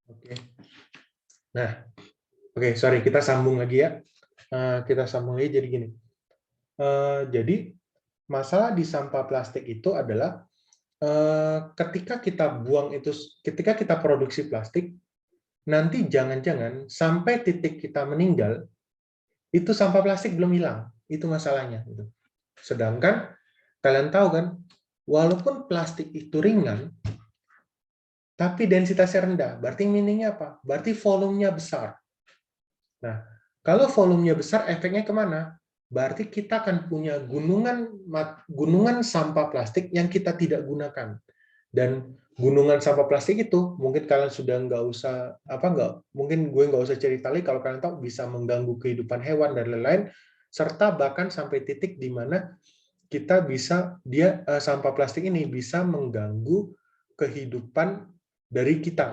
Oke. Nah, oke, sorry, kita sambung lagi ya. Kita sambung lagi jadi gini. Jadi masalah di sampah plastik itu adalah ketika kita buang itu, ketika kita produksi plastik, nanti jangan-jangan sampai titik kita meninggal, itu sampah plastik belum hilang. Itu masalahnya. Gitu. Sedangkan kalian tahu kan, walaupun plastik itu ringan, tapi densitasnya rendah. Berarti meaningnya apa? Berarti volumenya besar. Nah, kalau volumenya besar, efeknya kemana? Berarti kita akan punya gunungan sampah plastik yang kita tidak gunakan. Dan gunungan sampah plastik itu mungkin kalian sudah nggak usah mungkin gue nggak usah cerita lagi kalau kalian tahu bisa mengganggu kehidupan hewan dan lain-lain, serta bahkan sampai titik di mana kita bisa sampah plastik ini bisa mengganggu kehidupan dari kita.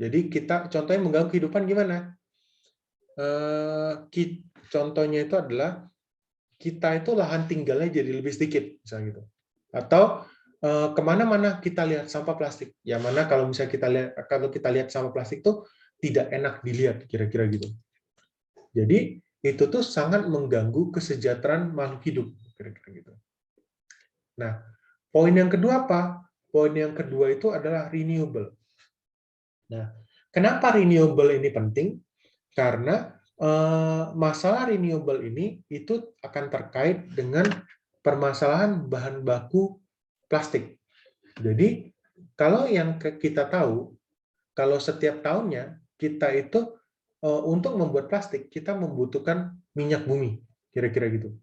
Jadi kita contohnya mengganggu kehidupan gimana? Contohnya itu adalah kita itu lahan tinggalnya jadi lebih sedikit, misalnya gitu. Atau kemana-mana kita lihat sampah plastik. Yang mana kalau misalnya kita lihat sampah plastik itu tidak enak dilihat, kira-kira gitu. Jadi itu tuh sangat mengganggu kesejahteraan makhluk hidup, kira-kira gitu. Nah, poin yang kedua apa? Poin yang kedua itu adalah renewable. Nah, kenapa renewable ini penting? Karena masalah renewable ini itu akan terkait dengan permasalahan bahan baku plastik. Jadi, kalau yang kita tahu, kalau setiap tahunnya kita itu untuk membuat plastik, kita membutuhkan minyak bumi, kira-kira gitu.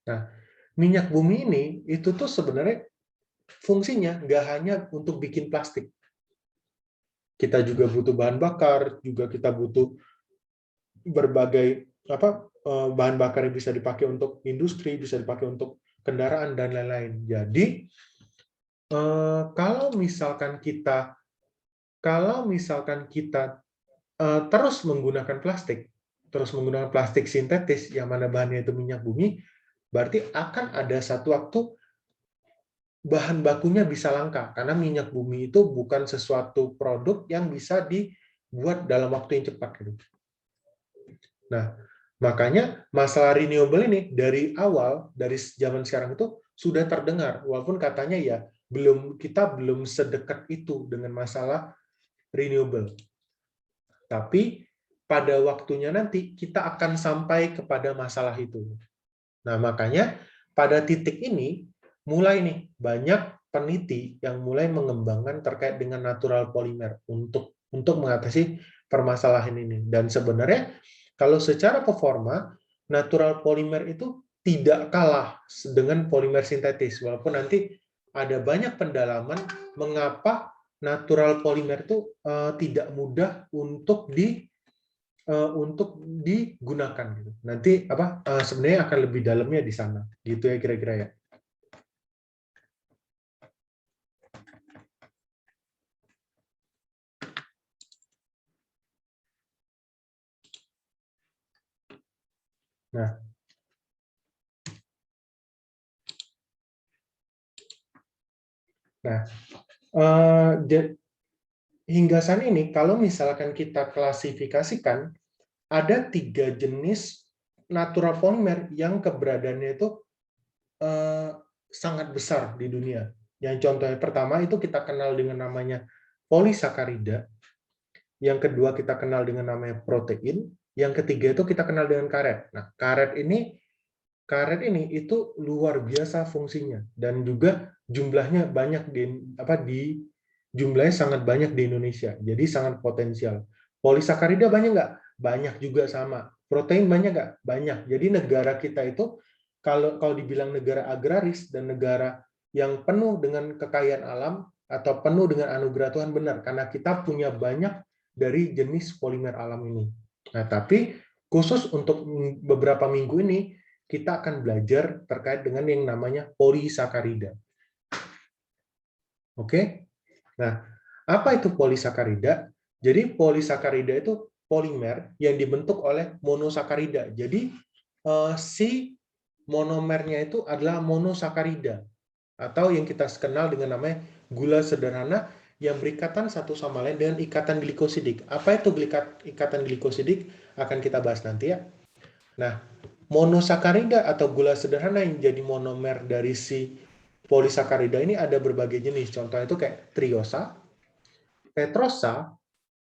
Nah, minyak bumi ini itu tuh sebenarnya fungsinya nggak hanya untuk bikin plastik. Kita juga butuh bahan bakar, juga kita butuh berbagai bahan bakar yang bisa dipakai untuk industri, bisa dipakai untuk kendaraan dan lain-lain. Jadi kalau misalkan kita terus menggunakan plastik sintetis yang mana bahannya itu minyak bumi, berarti akan ada satu waktu bahan bakunya bisa langka karena minyak bumi itu bukan sesuatu produk yang bisa dibuat dalam waktu yang cepat gitu. Nah, makanya masalah renewable ini dari awal, dari zaman sekarang itu sudah terdengar, walaupun katanya ya kita belum sedekat itu dengan masalah renewable. Tapi pada waktunya nanti kita akan sampai kepada masalah itu. Nah, makanya pada titik ini mulai nih banyak peneliti yang mulai mengembangkan terkait dengan natural polymer untuk mengatasi permasalahan ini. Dan sebenarnya kalau secara performa, natural polymer itu tidak kalah dengan polimer sintetis, walaupun nanti ada banyak pendalaman mengapa natural polymer itu tidak mudah untuk digunakan gitu. Nanti sebenarnya akan lebih dalamnya di sana. Gitu ya kira-kira ya. Nah, hingga saat ini kalau misalkan kita klasifikasikan ada 3 jenis natural polymer yang keberadaannya itu sangat besar di dunia. Yang contohnya pertama itu kita kenal dengan namanya polisakarida, yang kedua kita kenal dengan namanya protein, yang ketiga itu kita kenal dengan karet. Nah, karet ini itu luar biasa fungsinya dan juga jumlahnya banyak jumlahnya sangat banyak di Indonesia. Jadi sangat potensial. Polisakarida banyak nggak? Banyak juga sama. Protein banyak nggak? Banyak. Jadi negara kita itu kalau dibilang negara agraris dan negara yang penuh dengan kekayaan alam atau penuh dengan anugerah Tuhan, benar karena kita punya banyak dari jenis polimer alam ini. Nah, tapi khusus untuk beberapa minggu ini kita akan belajar terkait dengan yang namanya polisakarida. Oke? Nah, apa itu polisakarida? Jadi polisakarida itu polimer yang dibentuk oleh monosakarida. Jadi si monomernya itu adalah monosakarida atau yang kita kenal dengan namanya gula sederhana yang berikatan satu sama lain dengan ikatan glikosidik. Apa itu ikatan glikosidik? Akan kita bahas nanti ya. Nah, monosakarida atau gula sederhana yang jadi monomer dari si polisakarida ini ada berbagai jenis. Contohnya itu kayak triosa, tetrosa,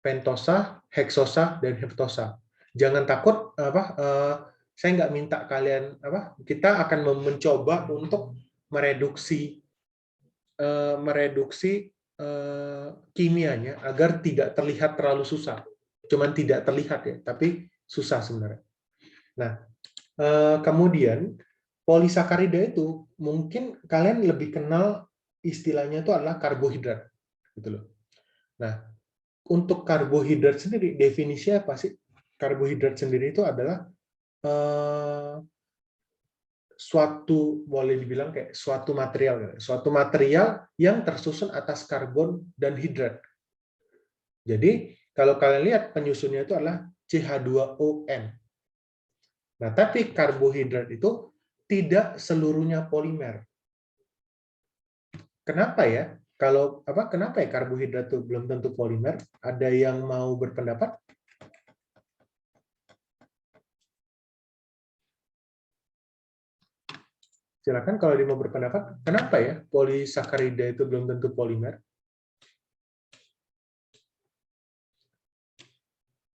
pentosa, heksosa, dan heptosa. Jangan takut saya nggak minta kalian kita akan mencoba untuk mereduksi kimianya agar tidak terlihat terlalu susah. Cuman tidak terlihat ya, tapi susah sebenarnya. Nah, kemudian polisakarida itu mungkin kalian lebih kenal istilahnya itu adalah karbohidrat, gitu loh. Nah, untuk karbohidrat sendiri definisinya apa sih? Karbohidrat sendiri itu adalah suatu boleh dibilang kayak suatu material yang tersusun atas karbon dan hidrat. Jadi kalau kalian lihat penyusunnya itu adalah CH2ON. Nah, tapi karbohidrat itu tidak seluruhnya polimer. Kenapa ya? Kenapa ya karbohidrat itu belum tentu polimer? Ada yang mau berpendapat? Silakan kalau dia mau berpendapat. Kenapa ya polisakarida itu belum tentu polimer?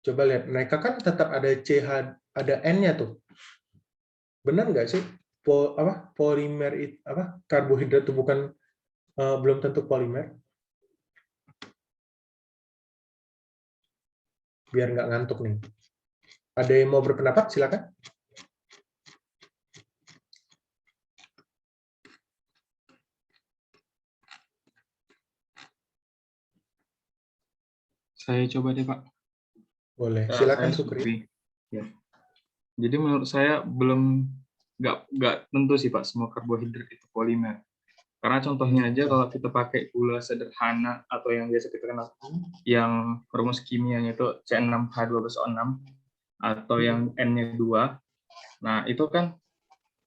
Coba lihat, mereka kan tetap ada CH, ada N-nya tuh. Benar nggak sih? Polimer karbohidrat itu bukan belum tentu polimer? Biar nggak ngantuk nih. Ada yang mau berpendapat? Silakan. Saya coba deh, Pak. Boleh. Silakan, Sukri. Ya. Jadi menurut saya nggak tentu sih, Pak, semua karbohidrat itu polimer. Karena contohnya aja kalau kita pakai gula sederhana atau yang biasa kita kenal yang rumus kimianya itu C6H12O6 atau yang N-nya 2. Nah, itu kan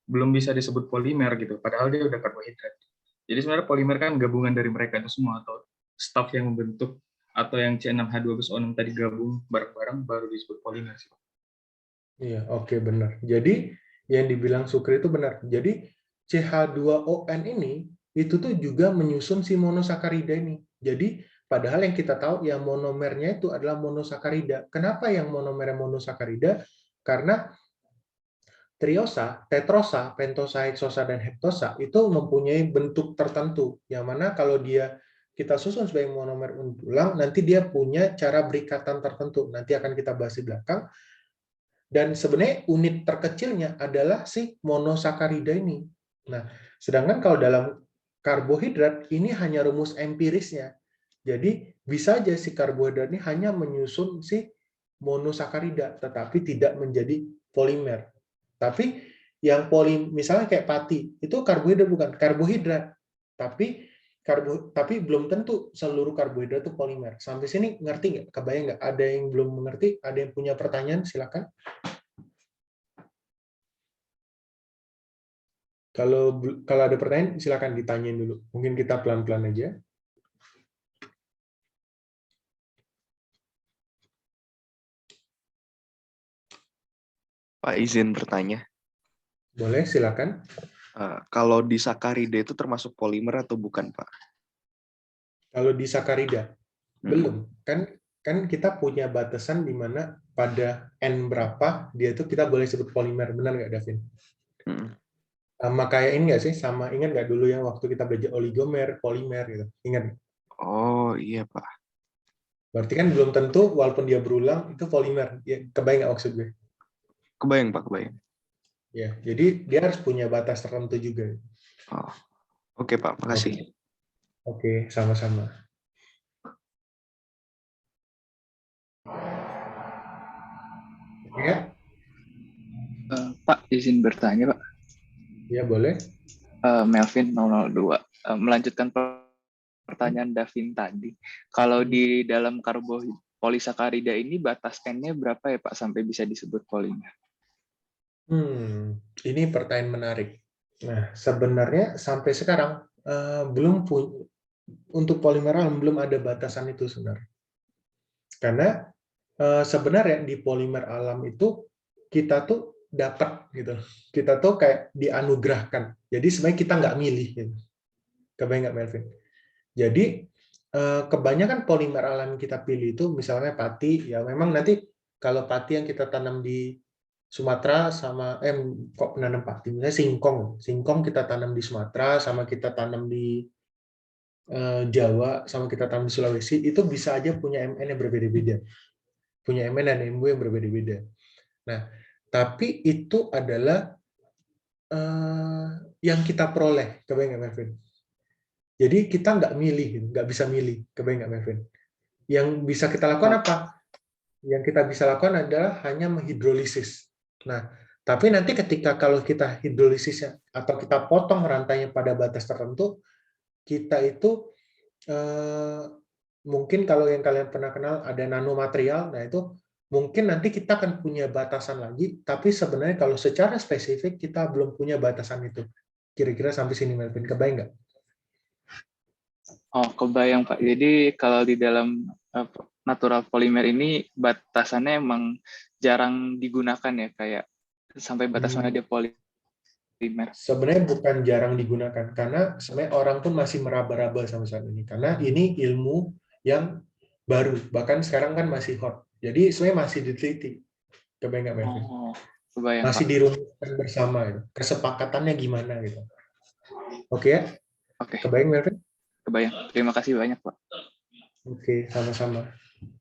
belum bisa disebut polimer gitu, padahal dia udah karbohidrat. Jadi sebenarnya polimer kan gabungan dari mereka itu semua atau staf yang membentuk atau yang C6H12O6 tadi gabung bareng-bareng baru disebut polimer sih. Iya, oke, benar. Jadi yang dibilang Sukri itu benar. Jadi CH2ON ini itu tuh juga menyusun si monosakarida ini. Jadi padahal yang kita tahu yang monomernya itu adalah monosakarida. Kenapa yang monomernya monosakarida? Karena triosa, tetrosa, pentosa, heksosa, dan heptosa itu mempunyai bentuk tertentu. Yang mana kalau kita susun sebagai monomer ulang, nanti dia punya cara berikatan tertentu. Nanti akan kita bahas di belakang. Dan sebenarnya unit terkecilnya adalah si monosakarida ini. Nah, sedangkan kalau dalam karbohidrat ini hanya rumus empirisnya. Jadi bisa aja si karbohidrat ini hanya menyusun si monosakarida, tetapi tidak menjadi polimer. Tapi yang misalnya kayak pati, itu karbohidrat bukan karbohidrat, tapi belum tentu seluruh karbohidrat itu polimer. Sampai sini ngerti nggak? Kebayang nggak? Ada yang belum mengerti? Ada yang punya pertanyaan? Silakan. Kalau ada pertanyaan, silakan ditanyain dulu. Mungkin kita pelan-pelan aja. Pak, izin bertanya. Boleh, silakan. Kalau disakarida itu termasuk polimer atau bukan, Pak? Kalau disakarida, belum. Kan kita punya batasan di mana pada N berapa, dia itu kita boleh sebut polimer. Benar nggak, Davin? Sama kayak ini nggak sih? Sama, ingat nggak dulu yang waktu kita belajar oligomer, polimer, gitu. Ingat? Oh, iya, Pak. Berarti kan belum tentu, walaupun dia berulang, itu polimer. Ya, kebayang nggak maksud gue? Kebayang, Pak, kebayang. Ya, jadi dia harus punya batas tertentu juga. Oh, oke, Pak, makasih. Oke, sama-sama. Ya? Pak, izin bertanya, Pak. Ya, boleh. Melvin 002. Melanjutkan pertanyaan Davin tadi. Kalau di dalam polisakarida ini batas N-nya berapa ya, Pak, sampai bisa disebut polimer? Ini pertanyaan menarik. Nah, sebenarnya sampai sekarang belum punya. untuk polimer alam belum ada batasan itu sebenarnya. Karena sebenarnya di polimer alam itu kita tuh dapat gitu. Kita tuh kayak dianugerahkan. Jadi sebenarnya kita nggak milih gitu. Kebayang nggak, Melvin? Jadi kebanyakan polimer alam yang kita pilih itu misalnya pati, ya memang nanti kalau pati yang kita tanam di Sumatera sama kok menanam pati, misalnya singkong kita tanam di Sumatera sama kita tanam di Jawa sama kita tanam di Sulawesi, itu bisa aja punya MN yang berbeda-beda, punya MN dan MU yang berbeda-beda. Nah, tapi itu adalah yang kita peroleh, kebayang nggak, Melvin? Jadi kita nggak bisa milih, kebayang nggak, Melvin? Yang bisa kita lakukan apa? Yang kita bisa lakukan adalah hanya menghidrolisis. Nah, tapi nanti ketika kalau kita hidrolisisnya atau kita potong rantainya pada batas tertentu, kita itu mungkin kalau yang kalian pernah kenal ada nanomaterial, nah itu mungkin nanti kita akan punya batasan lagi, tapi sebenarnya kalau secara spesifik kita belum punya batasan itu. Kira-kira sampai sini, Melvin, kebayang nggak? Oh, kebayang Pak. Jadi kalau di dalam natural polymer ini batasannya emang jarang digunakan ya, kayak sampai batas mana dia polymer. Sebenarnya bukan jarang digunakan, karena sebenarnya orang pun masih meraba-raba sama saat ini, karena ini ilmu yang baru, bahkan sekarang kan masih hot. Jadi sebenarnya masih diteliti. Kebayang nggak, Melvin? Oh, kebayang Masih Pak. dirumuskan bersama, gitu. Kesepakatannya gimana gitu. Oke ya? Oke, Kebayang, Melvin? kebayang. Terima kasih banyak Pak. Oke, sama-sama.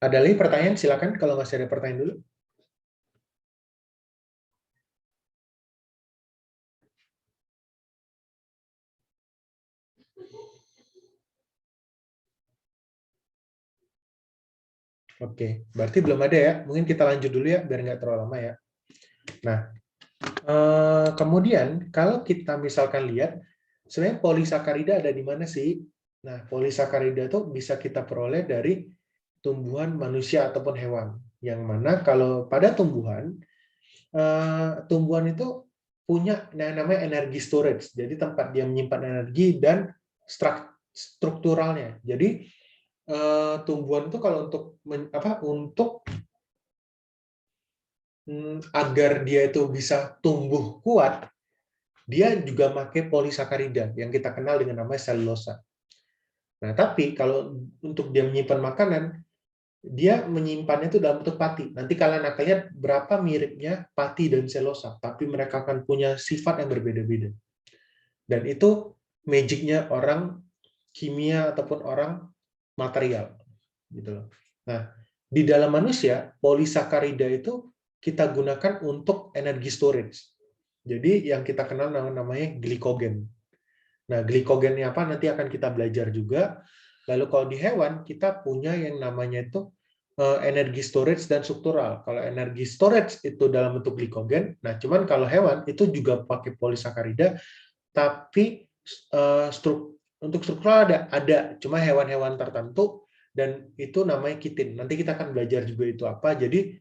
Ada lagi pertanyaan? Silakan kalau masih ada pertanyaan dulu. Oke, berarti belum ada ya. Mungkin kita lanjut dulu ya, biar nggak terlalu lama ya. Nah, kemudian kalau kita misalkan lihat, sebenarnya polisakarida ada di mana sih? Nah, polisakarida itu bisa kita peroleh dari tumbuhan manusia ataupun hewan. Yang mana kalau pada tumbuhan, tumbuhan itu punya yang namanya energi storage. Jadi tempat dia menyimpan energi dan strukturalnya. Jadi tumbuhan itu kalau untuk agar dia itu bisa tumbuh kuat, dia juga pakai polisakarida yang kita kenal dengan nama selulosa. Nah, tapi kalau untuk dia menyimpan makanan, dia menyimpannya itu dalam bentuk pati. Nanti kalian akan lihat berapa miripnya pati dan selulosa, tapi mereka akan punya sifat yang berbeda-beda. Dan itu magicnya orang kimia ataupun orang material, gitu loh. Nah, di dalam manusia, polisakarida itu kita gunakan untuk energi storage. Jadi yang kita kenal namanya glikogen. Nah, glikogennya apa nanti akan kita belajar juga. Lalu kalau di hewan kita punya yang namanya itu energi storage dan struktural. Kalau energi storage itu dalam bentuk glikogen, nah cuman kalau hewan itu juga pakai polisakarida, tapi untuk struktural ada, cuma hewan-hewan tertentu dan itu namanya kitin. Nanti kita akan belajar juga itu apa. Jadi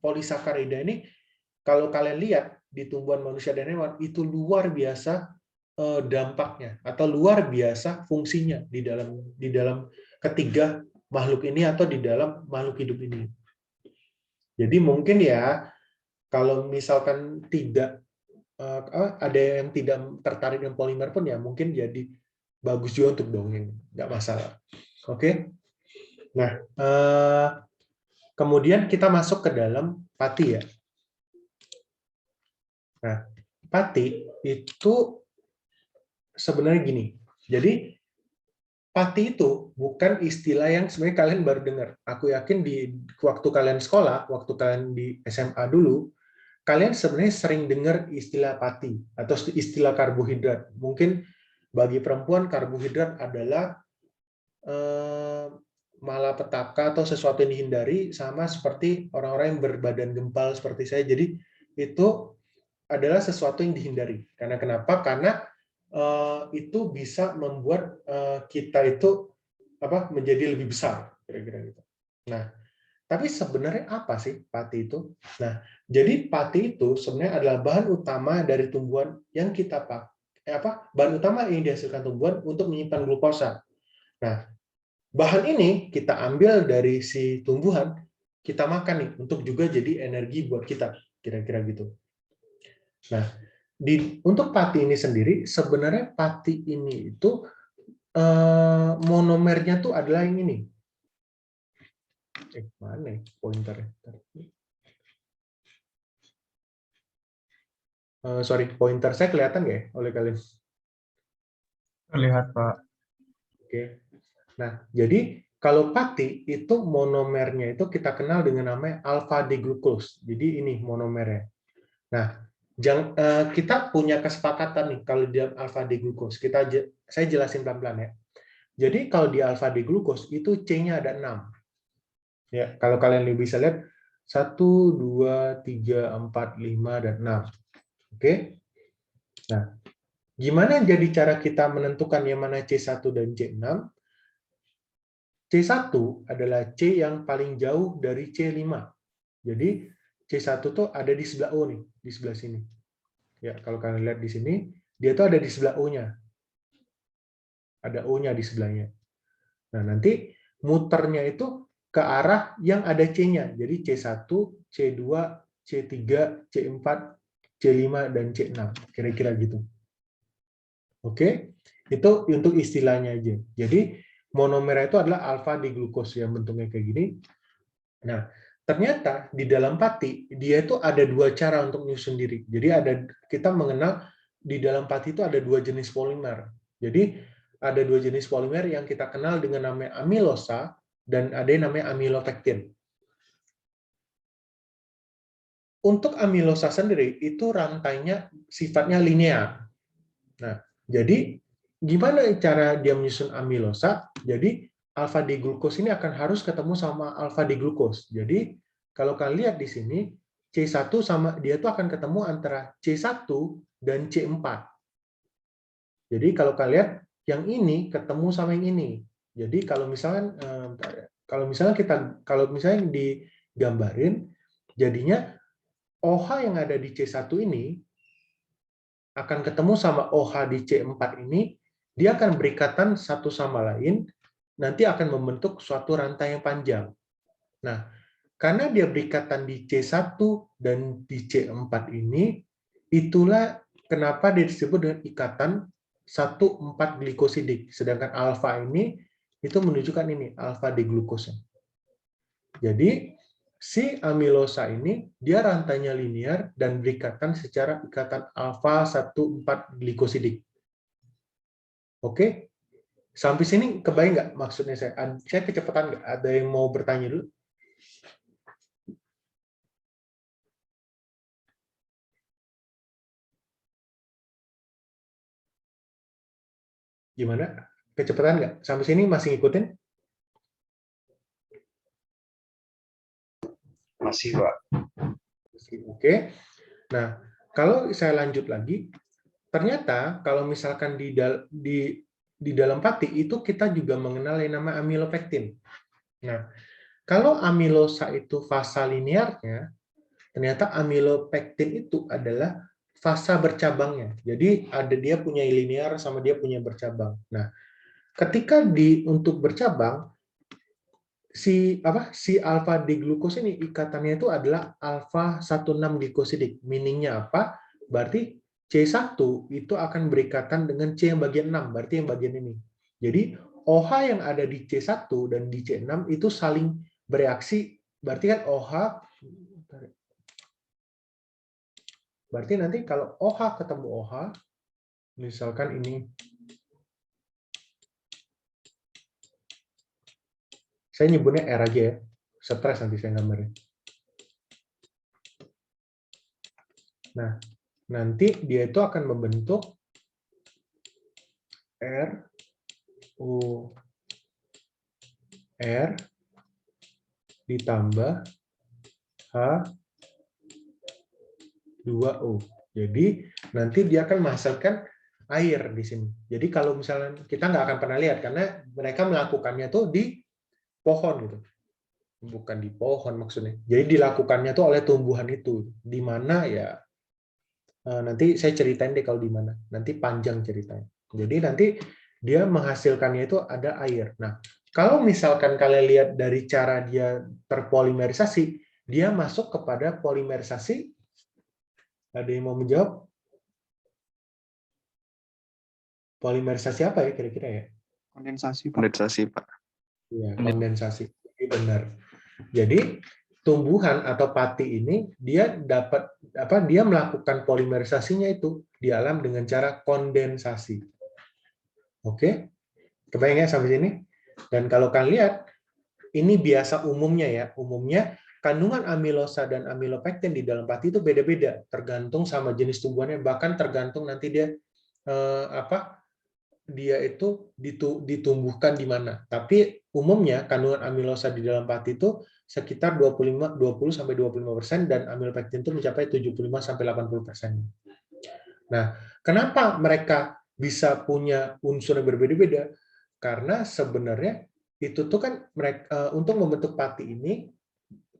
polisakarida ini kalau kalian lihat di tumbuhan manusia dan hewan itu luar biasa dampaknya atau luar biasa fungsinya di dalam ketiga makhluk ini atau di dalam makhluk hidup ini. Jadi mungkin ya kalau misalkan tidak ada yang tidak tertarik dengan polimer pun ya mungkin jadi bagus juga untuk dongeng, nggak masalah. Oke. Nah, kemudian kita masuk ke dalam pati ya. Nah, pati itu sebenarnya gini. Jadi pati itu bukan istilah yang sebenarnya kalian baru dengar. Aku yakin di waktu kalian sekolah, waktu kalian di SMA dulu, kalian sebenarnya sering dengar istilah pati atau istilah karbohidrat. Mungkin bagi perempuan karbohidrat adalah malapetaka atau sesuatu yang dihindari, sama seperti orang-orang yang berbadan gempal seperti saya. Jadi itu adalah sesuatu yang dihindari. Karena kenapa? Karena itu bisa membuat kita itu menjadi lebih besar, kira-kira gitu. Nah, tapi sebenarnya apa sih pati itu? Nah, jadi pati itu sebenarnya adalah bahan utama dari tumbuhan yang kita pakai, bahan utama yang dihasilkan tumbuhan untuk menyimpan glukosa. Nah, bahan ini kita ambil dari si tumbuhan, kita makan nih untuk juga jadi energi buat kita, kira-kira gitu. Nah, untuk pati ini sendiri, sebenarnya pati ini itu monomernya tuh adalah yang ini. Mana ya pointernya? Sorry, pointer saya kelihatan nggak ya oleh kalian? Terlihat, Pak. Oke. Nah, jadi kalau pati itu monomernya itu kita kenal dengan namanya alpha D-glucose. Jadi ini monomernya. Nah, kita punya kesepakatan nih kalau di alpha D-glucose. Saya jelasin pelan-pelan ya. Jadi kalau di alpha D-glucose itu C-nya ada 6. Ya, kalau kalian bisa lihat 1, 2, 3, 4, 5, dan 6. Oke. Nah, gimana jadi cara kita menentukan yang mana C1 dan C6? C1 adalah C yang paling jauh dari C5. Jadi C1 tuh ada di sebelah O nih, di sebelah sini. Ya, kalau kalian lihat di sini, dia tuh ada di sebelah O-nya. Ada O-nya di sebelahnya. Nah, nanti muternya itu ke arah yang ada C-nya. Jadi C1, C2, C3, C4, C5, dan C6. Kira-kira gitu. Oke? Itu untuk istilahnya aja. Jadi monomer itu adalah alpha D-glucose yang bentuknya kayak gini. Nah, ternyata di dalam pati dia itu ada 2 cara untuk menyusun diri. Jadi kita mengenal di dalam pati itu ada 2 jenis polimer. Jadi ada 2 jenis polimer yang kita kenal dengan namanya amilosa dan ada yang namanya amilopektin. Untuk amilosa sendiri itu rantainya sifatnya linear. Nah, jadi gimana cara dia menyusun amilosa? Jadi alpha D-glucose ini akan harus ketemu sama alpha D-glucose. Jadi kalau kalian lihat di sini C1 sama dia tuh akan ketemu antara C1 dan C4. Jadi kalau kalian lihat yang ini ketemu sama yang ini. Jadi kalau misalnya digambarin jadinya OH yang ada di C1 ini akan ketemu sama OH di C4 ini, dia akan berikatan satu sama lain, nanti akan membentuk suatu rantai yang panjang. Nah, karena dia berikatan di C1 dan di C4 ini, itulah kenapa dia disebut dengan ikatan 1,4 glikosidik. Sedangkan alfa ini, itu menunjukkan ini, alfa D-glucose. Jadi, si amilosa ini, dia rantainya linear dan berikatan secara ikatan alfa 1,4 glikosidik. Oke? Sampai sini kebayang nggak maksudnya saya? Saya kecepatan nggak? Ada yang mau bertanya dulu? Gimana? Kecepatan nggak? Sampai sini masih ngikutin? Masih, Pak. Oke. Nah, kalau saya lanjut lagi, ternyata kalau misalkan di dalam pati itu kita juga mengenal yang namanya amilopektin. Nah, kalau amilosa itu fasa linearnya, ternyata amilopektin itu adalah fasa bercabangnya. Jadi dia punya linear sama dia punya bercabang. Nah, ketika untuk bercabang si alpha D-glucose ini ikatannya itu adalah alpha 16 glikosidik. Meaningnya apa? Berarti C1 itu akan berikatan dengan C yang bagian 6, berarti yang bagian ini. Jadi OH yang ada di C1 dan di C6 itu saling bereaksi, berarti kan OH, berarti nanti kalau OH ketemu OH, misalkan ini, saya nyebutnya R aja ya, stres nanti saya gambarin. Nah, nanti dia itu akan membentuk R ditambah H2O. Jadi nanti dia akan menghasilkan air di sini. Jadi kalau misalnya kita nggak akan pernah lihat karena mereka melakukannya tuh di pohon gitu. Bukan di pohon maksudnya. Jadi dilakukannya tuh oleh tumbuhan itu. Di mana ya Nanti saya ceritain deh kalau di mana. Nanti panjang ceritanya. Jadi nanti dia menghasilkannya itu ada air. Nah, kalau misalkan kalian lihat dari cara dia terpolimerisasi, dia masuk kepada polimerisasi. Ada yang mau menjawab? Polimerisasi apa ya kira-kira ya? Kondensasi, Pak. Kondensasi, Pak. Ya, kondensasi. Ini benar. Jadi tumbuhan atau pati ini dia dapat dia melakukan polimerisasinya itu di alam dengan cara kondensasi. Oke? Kebayang ya sampai sini? Dan kalau kalian lihat ini biasa umumnya ya, umumnya kandungan amilosa dan amilopektin di dalam pati itu beda-beda tergantung sama jenis tumbuhannya, bahkan tergantung nanti dia dia itu ditumbuhkan di mana. Tapi umumnya kandungan amilosa di dalam pati itu sekitar 20 sampai 25% dan amilopektin itu mencapai 75 sampai 80%. Nah, kenapa mereka bisa punya unsur yang berbeda-beda? Karena sebenarnya itu tuh kan mereka untuk membentuk pati ini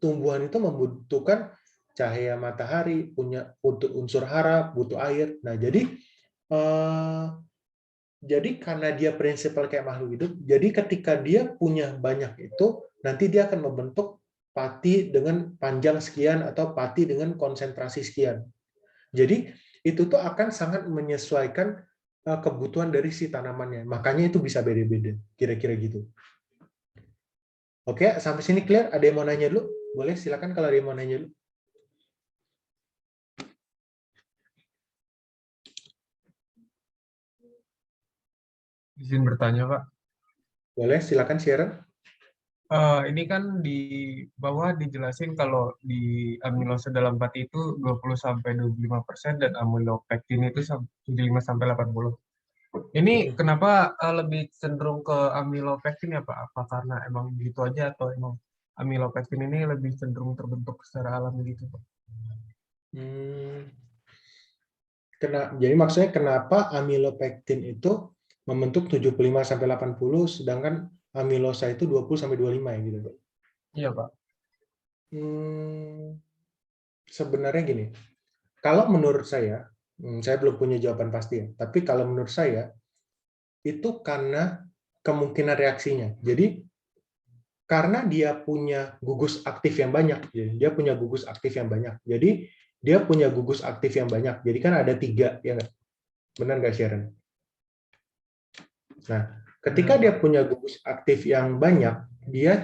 tumbuhan itu membutuhkan cahaya matahari, punya untuk unsur hara, butuh air. Nah, jadi karena dia prinsipal kayak makhluk hidup, jadi ketika dia punya banyak itu, nanti dia akan membentuk pati dengan panjang sekian atau pati dengan konsentrasi sekian. Jadi itu tuh akan sangat menyesuaikan kebutuhan dari si tanamannya. Makanya itu bisa beda-beda, kira-kira gitu. Oke, sampai sini clear? Ada yang mau nanya dulu? Boleh, silakan kalau ada yang mau nanya dulu. Izin bertanya, Pak. Boleh, silakan Sharon. Ini kan di bawah dijelasin kalau di amilosa dalam pati itu 20-25% dan amilopektin itu 75-80. Ini kenapa lebih cenderung ke amilopektin ya, Pak? Apa karena emang gitu aja atau emang amilopektin ini lebih cenderung terbentuk secara alami gitu, Pak? Jadi maksudnya kenapa amilopektin itu membentuk 75-80, sedangkan amilosa itu 20-25 ya gitu, Pak? Iya, Pak. Sebenarnya gini, kalau menurut saya belum punya jawaban pasti ya, tapi kalau menurut saya, itu karena kemungkinan reaksinya. Jadi, karena dia punya gugus aktif yang banyak, dia punya gugus aktif yang banyak. Jadi, dia punya gugus aktif yang banyak. Jadi kan ada 3, ya nggak? Benar nggak, Sharon? Nah, ketika dia punya gugus aktif yang banyak, dia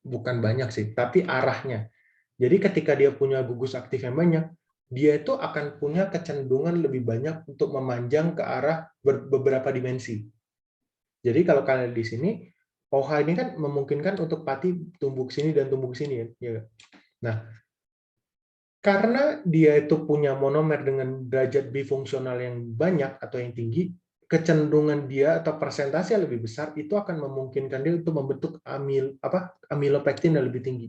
bukan banyak sih, tapi arahnya. Jadi ketika dia punya gugus aktif yang banyak, dia itu akan punya kecenderungan lebih banyak untuk memanjang ke arah beberapa dimensi. Jadi kalau kalian di sini, OH ini kan memungkinkan untuk pati tumbuh ke sini dan tumbuh ke sini ya. Nah, karena dia itu punya monomer dengan derajat bifungsional yang banyak atau yang tinggi, kecenderungan dia atau persentase yang lebih besar itu akan memungkinkan dia untuk membentuk amilopektin yang lebih tinggi.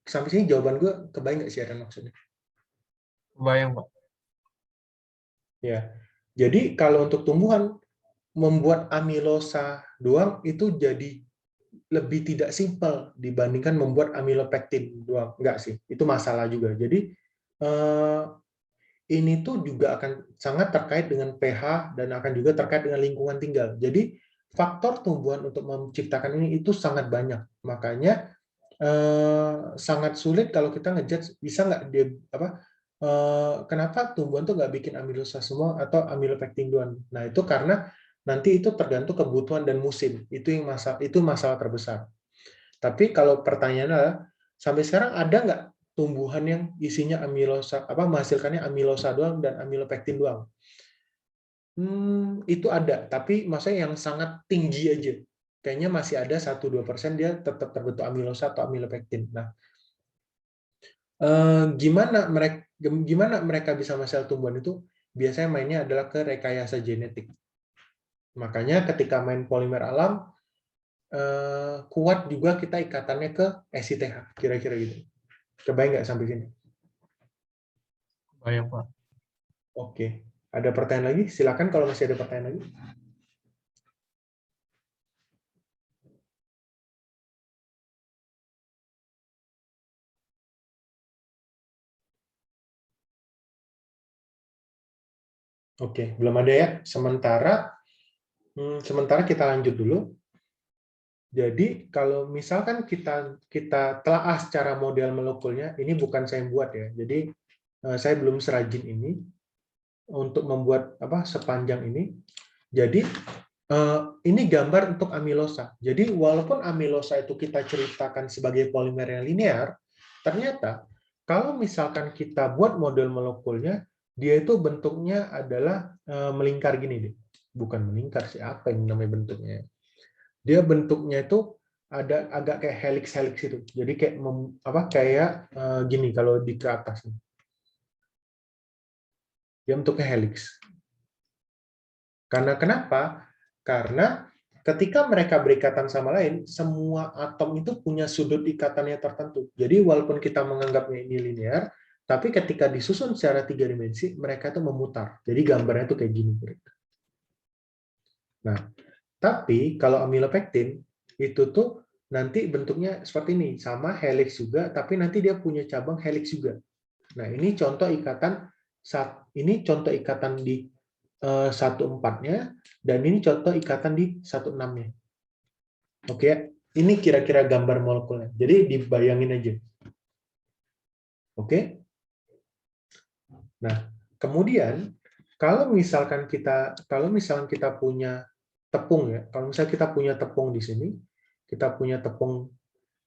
Sampai sini jawaban gue kebayang nggak sih Aaron maksudnya? Kebayang, Pak. Ya. Jadi kalau untuk tumbuhan membuat amilosa doang itu jadi lebih tidak simpel dibandingkan membuat amilopektin doang. Enggak sih, itu masalah juga. Jadi ini tuh juga akan sangat terkait dengan pH dan akan juga terkait dengan lingkungan tinggal. Jadi faktor tumbuhan untuk menciptakan ini itu sangat banyak. Makanya sangat sulit kalau kita ngejudge bisa nggak dia kenapa tumbuhan tuh nggak bikin amilosa semua atau amilopektin doang. Nah itu karena nanti itu tergantung kebutuhan dan musim. Itu masalah terbesar. Tapi kalau pertanyaannya adalah, sampai sekarang ada nggak tumbuhan yang isinya amilosa, menghasilkannya amilosa doang dan amilopektin doang? Itu ada, tapi maksudnya yang sangat tinggi aja. Kayaknya masih ada 1-2% dia tetap terbentuk amilosa atau amilopektin. Nah, gimana mereka bisa menghasilkan tumbuhan itu? Biasanya mainnya adalah ke rekayasa genetik. Makanya ketika main polimer alam, kuat juga kita ikatannya ke SITH, kira-kira gitu. Kebayang nggak sampai sini? Kebayang, Pak. Oke. Ada pertanyaan lagi? Silakan kalau masih ada pertanyaan lagi. Oke, belum ada ya. Sementara kita lanjut dulu. Jadi kalau misalkan kita telaah secara model molekulnya, ini bukan saya yang buat ya. Jadi saya belum serajin ini untuk membuat sepanjang ini. Jadi ini gambar untuk amilosa. Jadi walaupun amilosa itu kita ceritakan sebagai polimer yang linear, ternyata kalau misalkan kita buat model molekulnya, dia itu bentuknya adalah melingkar gini deh. Bukan melingkar sih, apa yang namanya bentuknya? Dia bentuknya itu ada agak kayak helix itu. Jadi kayak gini kalau di ke atas. Dia bentuknya helix. Karena kenapa? Karena ketika mereka berikatan sama lain, semua atom itu punya sudut ikatannya tertentu. Jadi walaupun kita menganggapnya ini linear, tapi ketika disusun secara 3 dimensi, mereka itu memutar. Jadi gambarnya itu kayak gini. Nah, tapi kalau amilopektin itu tuh nanti bentuknya seperti ini, sama helix juga, tapi nanti dia punya cabang helix juga. Nah, ini contoh ikatan di 1,4-nya, dan ini contoh ikatan di 1,6-nya. Oke, ini kira-kira gambar molekulnya. Jadi dibayangin aja. Oke. Nah, kemudian kalau misalkan kita punya tepung ya, kalau misalnya kita punya tepung di sini, kita punya tepung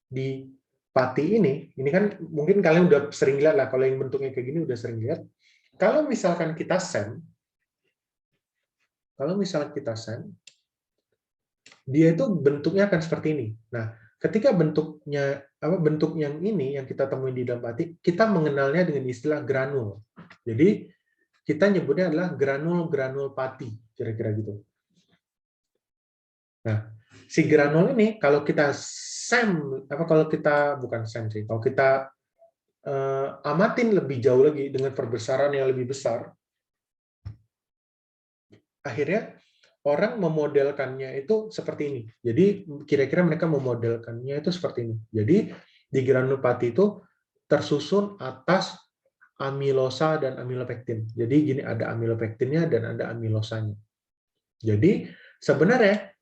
di pati ini kan mungkin kalian udah sering lihat lah, kalau yang bentuknya kayak gini udah sering lihat. Kalau misalkan kita dia itu bentuknya akan seperti ini. Nah, ketika bentuk yang ini yang kita temui di dalam pati, kita mengenalnya dengan istilah granul. Jadi kita nyebutnya adalah granul pati, kira-kira gitu. Nah, si granul ini kalau kita amatin lebih jauh lagi dengan perbesaran yang lebih besar, akhirnya orang memodelkannya itu seperti ini. Jadi kira-kira mereka memodelkannya itu seperti ini. Jadi di granul pati itu tersusun atas amilosa dan amilopektin. Jadi gini, ada amilopektinnya dan ada amilosanya. Jadi sebenarnya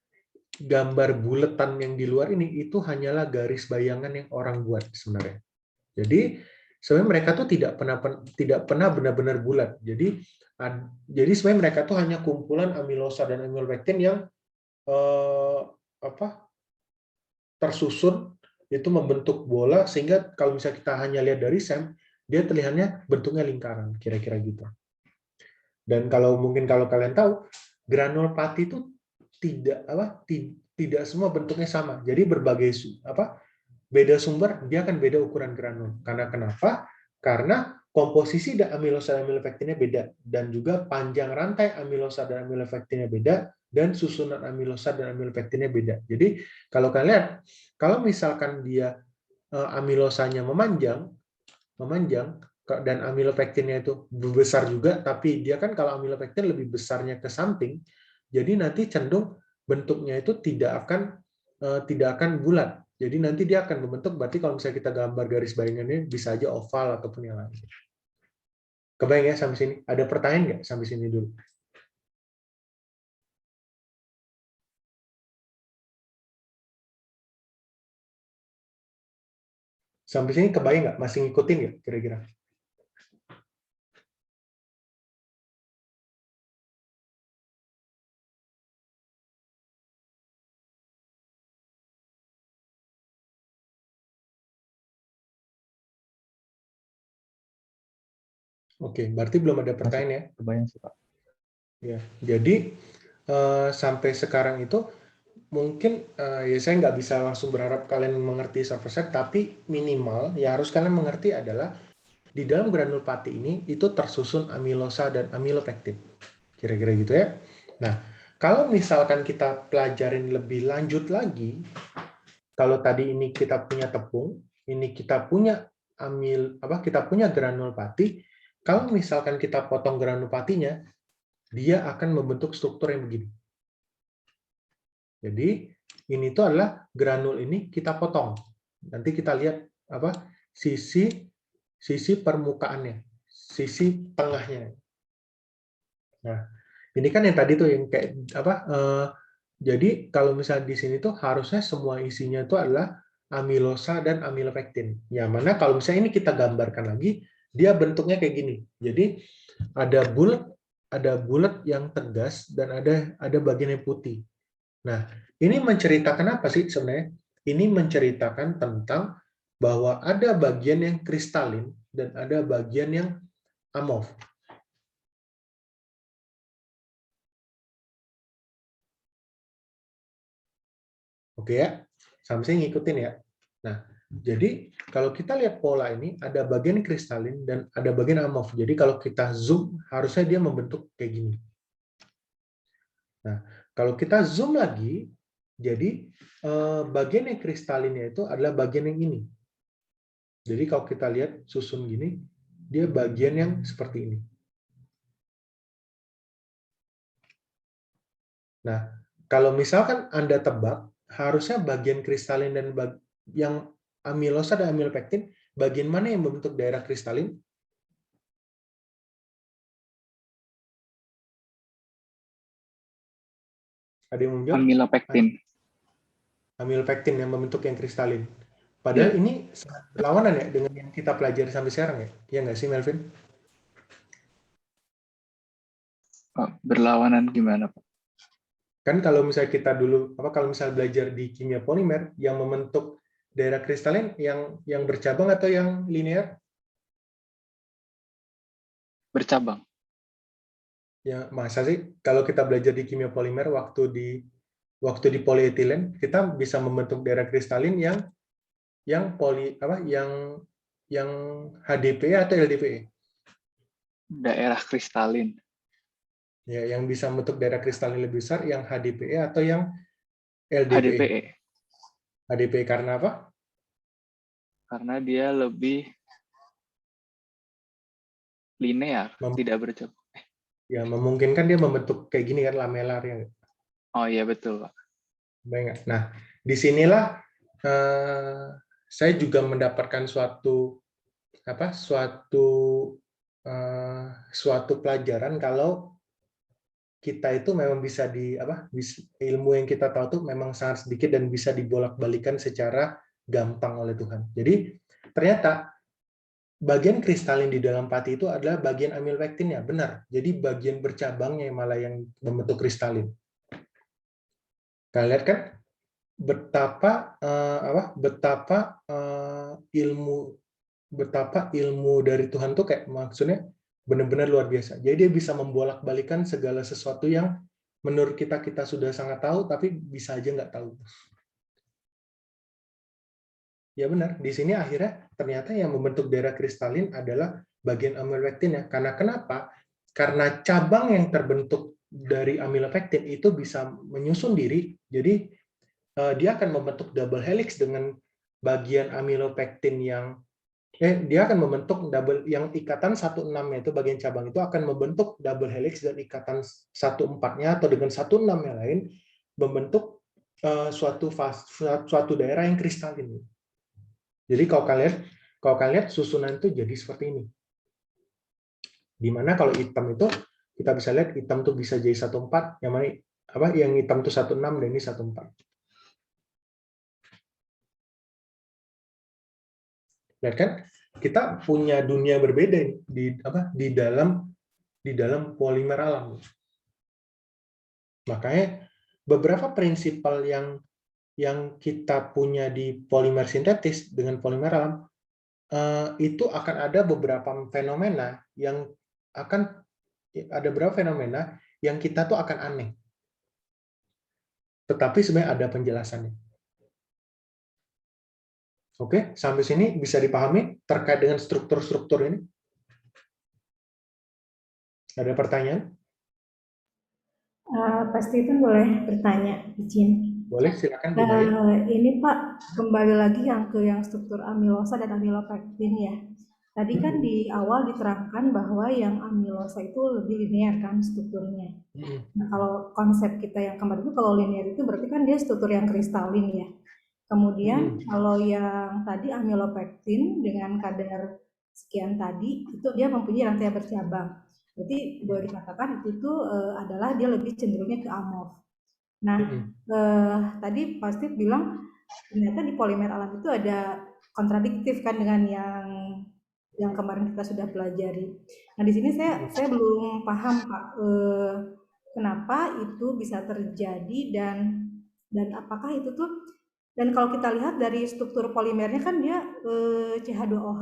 gambar buletan yang di luar ini itu hanyalah garis bayangan yang orang buat sebenarnya. Jadi sebenarnya mereka tuh tidak pernah benar-benar bulat. Jadi sebenarnya mereka tuh hanya kumpulan amilosa dan amilopektin yang tersusun itu membentuk bola, sehingga kalau misalnya kita hanya lihat dari dia terlihatnya bentuknya lingkaran, kira-kira gitu. Dan kalau kalian tahu, granul pati itu tidak semua bentuknya sama. Jadi beda sumber, dia akan beda ukuran granul. Karena kenapa? Karena komposisi dan amilosa dan amilopektinnya beda, dan juga panjang rantai amilosa dan amilopektinnya beda, dan susunan amilosa dan amilopektinnya beda. Jadi kalau kalian lihat, kalau misalkan dia amilosanya memanjang dan amilopektinnya itu besar juga, tapi dia kan kalau amilopektin lebih besarnya ke samping, jadi nanti cenderung bentuknya itu tidak akan bulat. Jadi nanti dia akan membentuk, berarti kalau misalnya kita gambar garis bayangannya bisa aja oval ataupun yang lain. Kebayang ya sampai sini? Ada pertanyaan nggak sampai sini dulu? Sampai sini kebayang nggak? Masih ngikutin nggak kira-kira? Oke, berarti belum ada pertanyaan ya? Kebayang sih, Pak. Ya, jadi sampai sekarang itu mungkin ya saya nggak bisa langsung berharap kalian mengerti 100%, tapi minimal yang harus kalian mengerti adalah di dalam granul pati ini itu tersusun amilosa dan amilopektin. Kira-kira gitu ya. Nah, kalau misalkan kita pelajarin lebih lanjut lagi, kalau tadi ini kita punya tepung, ini kita punya kita punya granul pati, kalau misalkan kita potong granul patinya, dia akan membentuk struktur yang begini. Jadi ini tuh adalah granul ini kita potong. Nanti kita lihat sisi permukaannya, sisi tengahnya. Nah, ini kan yang tadi tuh yang kayak apa? Jadi kalau misalnya di sini tuh harusnya semua isinya itu adalah amilosa dan amilopektin. Yang mana kalau misalnya ini kita gambarkan lagi, dia bentuknya kayak gini. Jadi ada bulat yang tegas dan ada bagian yang putih. Nah, ini menceritakan apa sih sebenarnya? Ini menceritakan tentang bahwa ada bagian yang kristalin dan ada bagian yang amorf. Oke ya, sampai sini ngikutin ya. Nah, jadi kalau kita lihat pola ini, ada bagian kristalin dan ada bagian amorf. Jadi kalau kita zoom, harusnya dia membentuk kayak gini. Nah, kalau kita zoom lagi, jadi bagian yang kristalinnya itu adalah bagian yang ini. Jadi kalau kita lihat susun gini, dia bagian yang seperti ini. Nah, kalau misalkan Anda tebak, harusnya bagian kristalin dan yang amilosa dan amilopektin, bagian mana yang membentuk daerah kristalin? Ada yang menjawab? Amilopektin. Amilopektin yang membentuk yang kristalin. Padahal ini sangat berlawanan ya dengan yang kita pelajari sampai sekarang ya. Iya nggak sih, Melvin? Oh, berlawanan gimana, Pak? Kan kalau misalnya kita dulu kalau misalnya belajar di kimia polimer, yang membentuk daerah kristalin yang bercabang atau yang linear? Bercabang. Ya, masa sih kalau kita belajar di kimia polimer waktu di polietilen, kita bisa membentuk daerah kristalin yang HDPE atau LDPE? Daerah kristalin. Ya, yang bisa membentuk daerah kristalin lebih besar yang HDPE atau yang LDPE? HDPE. HDPE karena apa? Karena dia lebih linear, tidak bercabang. Ya, memungkinkan dia membentuk kayak gini kan, lamelar ya. Oh iya betul, Pak. Baik. Nah, disinilah saya juga mendapatkan suatu pelajaran kalau kita itu memang bisa ilmu yang kita tahu tuh memang sangat sedikit dan bisa dibolak-balikan secara gampang oleh Tuhan. Jadi ternyata bagian kristalin di dalam pati itu adalah bagian amilopektinnya, benar. Jadi bagian bercabangnya malah yang membentuk kristalin. Kalian lihat kan betapa ilmu dari Tuhan tuh kayak maksudnya benar-benar luar biasa. Jadi dia bisa membolak-balikan segala sesuatu yang menurut kita sudah sangat tahu, tapi bisa aja nggak tahu. Ya benar, di sini akhirnya ternyata yang membentuk daerah kristalin adalah bagian amilopektin ya. Karena kenapa? Karena cabang yang terbentuk dari amilopektin itu bisa menyusun diri, jadi dia akan membentuk double helix dengan bagian amilopektin dia akan membentuk yang ikatan 1,6-nya itu bagian cabang itu akan membentuk double helix dan ikatan 1,4-nya atau dengan 1,6 yang lain membentuk suatu daerah yang kristalin. Jadi kalau kalian lihat susunan itu jadi seperti ini. Dimana kalau hitam itu kita bisa lihat hitam tuh bisa jadi 1,4, yang mana yang hitam itu 1,6 dan ini 1,4. Lihat kan, kita punya dunia berbeda di dalam polimer alam. Makanya beberapa prinsipal yang kita punya di polimer sintetis dengan polimer alam itu akan ada beberapa fenomena yang kita tuh akan aneh. Tetapi sebenarnya ada penjelasannya. Oke, sampai sini bisa dipahami terkait dengan struktur-struktur ini? Ada pertanyaan? Pak Stephen boleh bertanya, izin. Boleh, silakan Bu Maya. Ini Pak, kembali lagi yang struktur amilosa dan amilopektin ya. Tadi kan di awal diterangkan bahwa yang amilosa itu lebih linear kan strukturnya. Nah, kalau konsep kita yang kemarin itu kalau linear itu berarti kan dia struktur yang kristalin ya. Kemudian kalau yang tadi amilopektin dengan kadar sekian tadi itu dia mempunyai rantai bercabang. Berarti boleh dikatakan itu tuh adalah dia lebih cenderungnya ke amorf. Nah, tadi Pak Steve bilang ternyata di polimer alam itu ada kontradiktif kan dengan yang kemarin kita sudah pelajari. Nah, di sini saya belum paham Pak, kenapa itu bisa terjadi dan apakah itu tuh, dan kalau kita lihat dari struktur polimernya kan dia CH2OH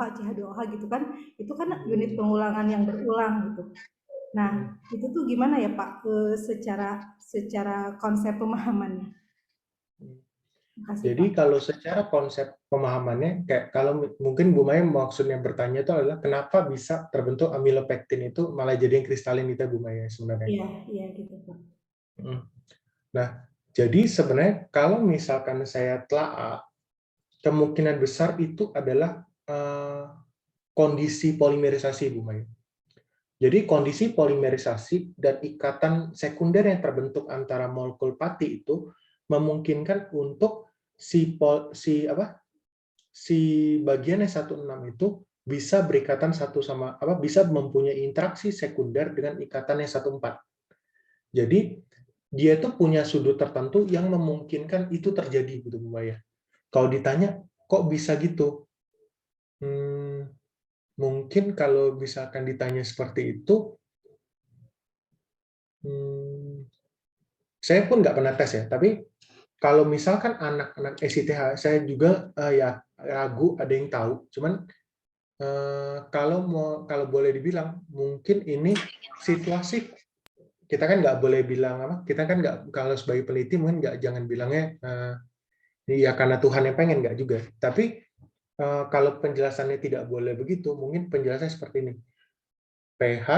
gitu kan, itu kan unit pengulangan yang berulang gitu. Nah, itu tuh gimana ya Pak, secara konsep pemahamannya? Makasih Jadi Pak. kalau secara konsep pemahamannya, kayak kalau mungkin Bu Maya maksudnya bertanya itu adalah kenapa bisa terbentuk amilopektin itu malah jadi yang kristalin itu Bu Maya sebenarnya. Iya gitu Pak. Nah, jadi sebenarnya kalau misalkan saya telah kemungkinan besar itu adalah kondisi polimerisasi Bu Maya. Jadi kondisi polimerisasi dan ikatan sekunder yang terbentuk antara molekul pati itu memungkinkan untuk si bagian yang 16 itu bisa berikatan bisa mempunyai interaksi sekunder dengan ikatan yang 14. Jadi dia itu punya sudut tertentu yang memungkinkan itu terjadi gitu Bu Maya. Kalau ditanya kok bisa gitu? Mungkin kalau misalkan ditanya seperti itu, saya pun nggak pernah tes ya, tapi kalau misalkan anak-anak SITH, saya juga ya ragu ada yang tahu, cuman kalau boleh dibilang, mungkin ini situasi, kita kan nggak boleh bilang apa, kita kan nggak, kalau sebagai peneliti mungkin jangan bilangnya ya karena Tuhan yang pengen, nggak juga, tapi kalau penjelasannya tidak boleh begitu, mungkin penjelasannya seperti ini. pH,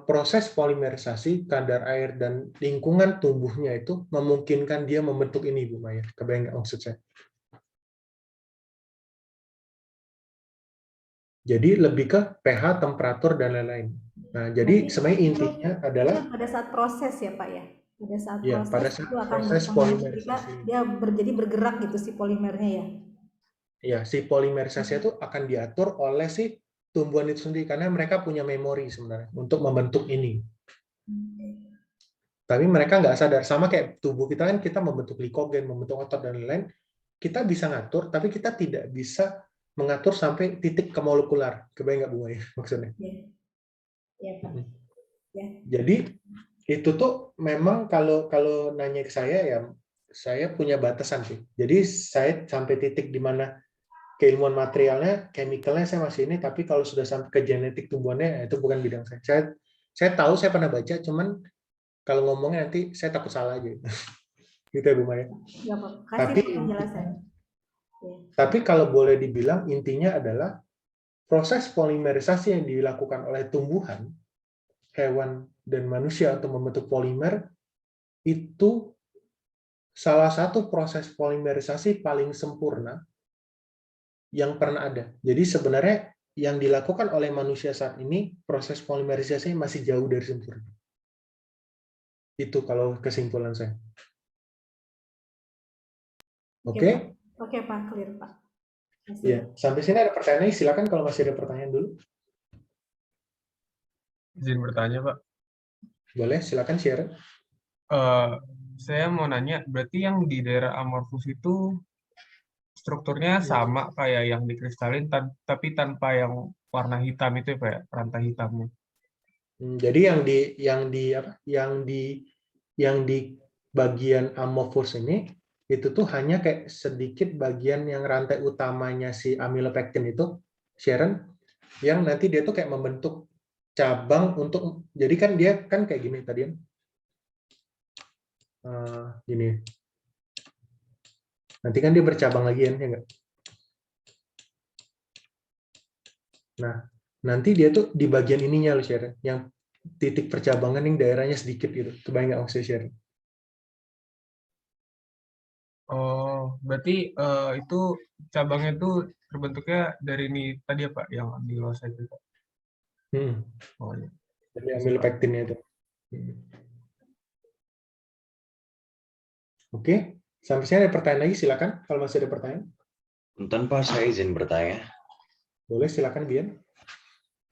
proses polimerisasi, kadar air, dan lingkungan tumbuhnya itu memungkinkan dia membentuk ini, Bu Maya. Kebayang nggak maksud saya? Jadi lebih ke pH, temperatur, dan lain-lain. Nah, jadi sebenarnya intinya adalah pada saat proses ya Pak ya? Pada saat ya, proses pada saat itu akan proses polimerisasi. dia jadi bergerak gitu si polimernya ya? Ya, si polimerisasi itu akan diatur oleh si tumbuhan itu sendiri karena mereka punya memori sebenarnya untuk membentuk ini. Tapi mereka nggak sadar, sama kayak tubuh kita kan, kita membentuk glikogen, membentuk otot dan lain-lain, kita bisa ngatur, tapi kita tidak bisa mengatur sampai titik ke molekular. Kebayang nggak Bu Maya maksudnya? Iya Pak. Ya. Jadi itu tuh memang kalau nanya ke saya ya, saya punya batasan sih. Jadi saya sampai titik di mana keilmuan materialnya, chemicalnya saya masih ini, tapi kalau sudah sampai ke genetik tumbuhannya, itu bukan bidang saya. Saya tahu, saya pernah baca, cuman kalau ngomongnya nanti saya takut salah aja. Gitu ya Bu Maya. Ya, Pak. Kasih penjelasan. Tapi kalau boleh dibilang, intinya adalah proses polimerisasi yang dilakukan oleh tumbuhan, hewan, dan manusia untuk membentuk polimer, itu salah satu proses polimerisasi paling sempurna yang pernah ada. Jadi sebenarnya yang dilakukan oleh manusia saat ini, proses polimerisasi masih jauh dari sempurna. Itu kalau kesimpulan saya. Oke? Oke Pak, clear Pak. Ya, sampai sini ada pertanyaan, silakan kalau masih ada pertanyaan dulu. Izin bertanya Pak. Boleh, silakan share. Saya mau nanya, berarti yang di daerah amorfus itu strukturnya sama kayak yang di kristalin, tapi tanpa yang warna hitam itu ya Pak ya, rantai hitamnya. Jadi yang di bagian amorfus ini itu tuh hanya kayak sedikit bagian yang rantai utamanya si amilopektin itu, Sharon, yang nanti dia tuh kayak membentuk cabang untuk, jadi kan dia kan kayak gini tadi kan, gini. Nanti kan dia bercabang lagi kan, ya enggak? Nah, nanti dia tuh di bagian ininya loh, Sharon, yang titik percabangan yang daerahnya sedikit gitu. Kebayang nggak maksudnya, Sharon? Oh, berarti itu cabangnya itu terbentuknya dari ini tadi ya Pak, yang amilosa itu Pak. Oh ya. Dari amilopektinnya itu. Oke, sampai sini ada pertanyaan lagi, silakan kalau masih ada pertanyaan. Punten Pak, saya izin bertanya. Boleh, silakan Bian.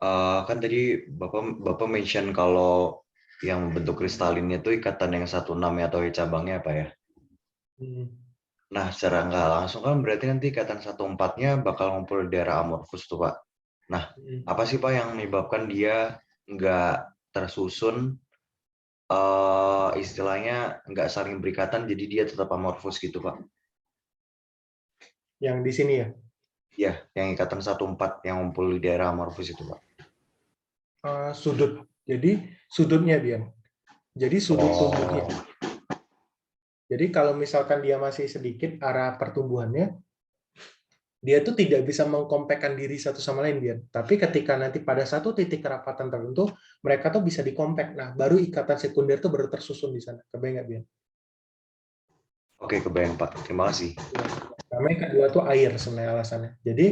Kan tadi Bapak mention kalau yang bentuk kristalinnya itu ikatan yang 16 ya, atau cabangnya apa ya? Nah, secara nggak langsung kan berarti nanti ikatan 14-nya bakal ngumpul di daerah amorfus tuh, Pak. Nah, apa sih Pak yang menyebabkan dia nggak tersusun, istilahnya nggak saling berikatan, jadi dia tetap amorfus gitu, Pak? Yang di sini ya. Ya, yang ikatan 14 yang ngumpul di daerah amorfus itu, Pak. Sudut. Jadi sudutnya Bian. Jadi sudut tumbuhnya. Jadi kalau misalkan dia masih sedikit arah pertumbuhannya, dia itu tidak bisa mengkompakkan diri satu sama lain, Bian. Tapi ketika nanti pada satu titik kerapatan tertentu, mereka tuh bisa dikompak. Nah, baru ikatan sekunder itu baru tersusun di sana. Kebayang nggak, Bian? Oke, kebayang Pak. Terima kasih. Karena yang kedua tuh air sebenarnya alasannya. Jadi,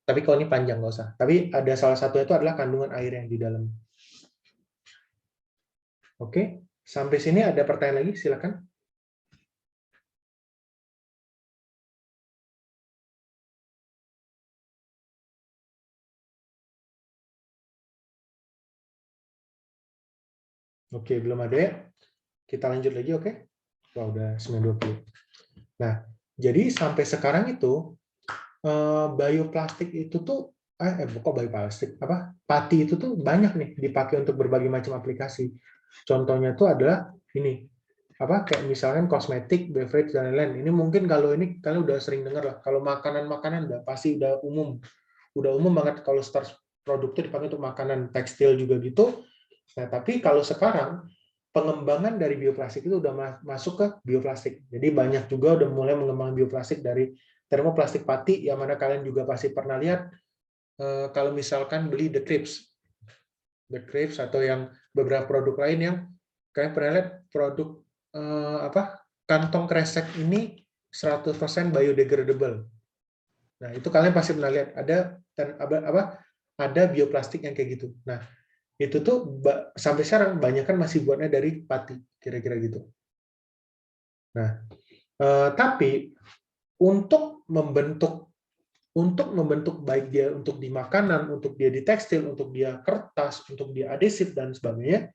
tapi kalau ini panjang nggak usah. Tapi ada salah satu itu adalah kandungan air yang di dalam. Oke, sampai sini ada pertanyaan lagi? Silakan. Oke, belum ada ya? Kita lanjut lagi, oke? Wah, udah 9:20. Nah, jadi sampai sekarang itu, bioplastik itu tuh, kok bioplastik? Pati itu tuh banyak nih dipakai untuk berbagai macam aplikasi. Contohnya tuh adalah ini, kayak misalkan kosmetik, beverage, dan lain-lain. Ini mungkin kalau ini kalian udah sering dengar lah. Kalau makanan-makanan pasti udah umum banget kalau start produk itu dipakai untuk makanan, tekstil juga gitu. Nah, tapi kalau sekarang pengembangan dari bioplastik itu udah masuk ke bioplastik. Jadi banyak juga udah mulai mengembangkan bioplastik dari termoplastik pati, yang mana kalian juga pasti pernah lihat kalau misalkan beli The Crepes atau yang beberapa produk lain yang kalian pernah lihat produk kantong kresek ini 100% biodegradable. Nah, itu kalian pasti pernah lihat ada bioplastik yang kayak gitu. Nah, itu tuh sampai sekarang banyak kan masih buatnya dari pati, kira-kira gitu. Nah, tapi untuk membentuk baik dia untuk di makanan, untuk dia di tekstil, untuk dia kertas, untuk dia adhesif dan sebagainya,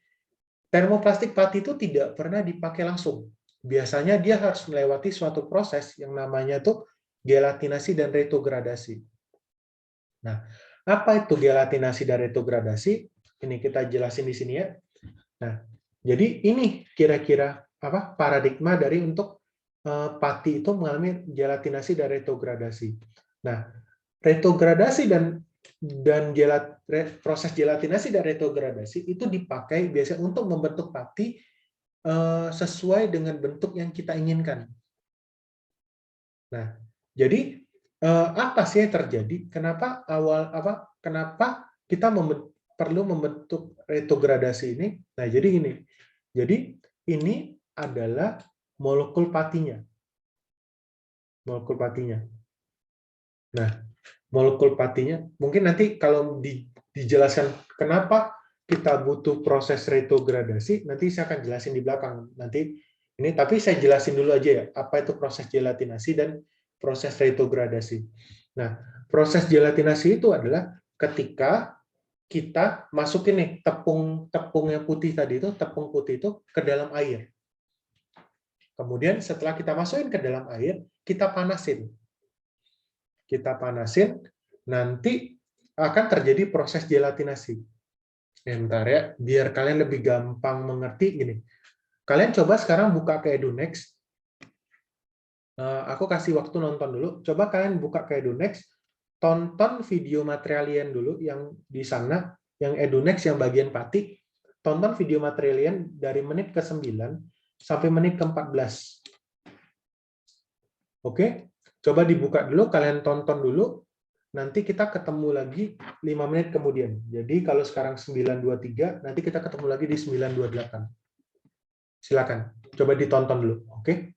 termoplastik pati itu tidak pernah dipakai langsung. Biasanya dia harus melewati suatu proses yang namanya tuh gelatinasi dan retrogradasi. Nah, apa itu gelatinasi dan retrogradasi? Ini kita jelasin di sini ya. Nah, jadi ini kira-kira paradigma dari untuk pati itu mengalami gelatinasi dan retrogradasi. Nah, retrogradasi dan proses gelatinasi dan retrogradasi itu dipakai biasanya untuk membentuk pati sesuai dengan bentuk yang kita inginkan. Nah, jadi apa sih yang terjadi? Kenapa kita perlu membentuk retrogradasi ini? Nah, jadi ini. Jadi ini adalah molekul patinya. Molekul patinya. Nah, molekul patinya mungkin nanti kalau dijelaskan kenapa kita butuh proses retrogradasi, nanti saya akan jelasin di belakang. Nanti ini, tapi saya jelasin dulu aja ya, apa itu proses gelatinasi dan proses retrogradasi. Nah, proses gelatinasi itu adalah ketika kita masukin nih tepung yang putih tadi itu, tepung putih itu ke dalam air. Kemudian setelah kita masukin ke dalam air, kita panasin. Nanti akan terjadi proses gelatinasi. Bentar ya, biar kalian lebih gampang mengerti gini. Kalian coba sekarang buka ke Edunext. Aku kasih waktu nonton dulu. Coba kalian buka ke Edunext, tonton video materialian dulu yang di sana, yang Edunext yang bagian pati. Tonton video materialian dari menit ke-9 sampai menit ke-14. Oke? Coba dibuka dulu, kalian tonton dulu. Nanti kita ketemu lagi 5 menit kemudian. Jadi kalau sekarang 9.23, nanti kita ketemu lagi di 9.28. Silakan, coba ditonton dulu, oke?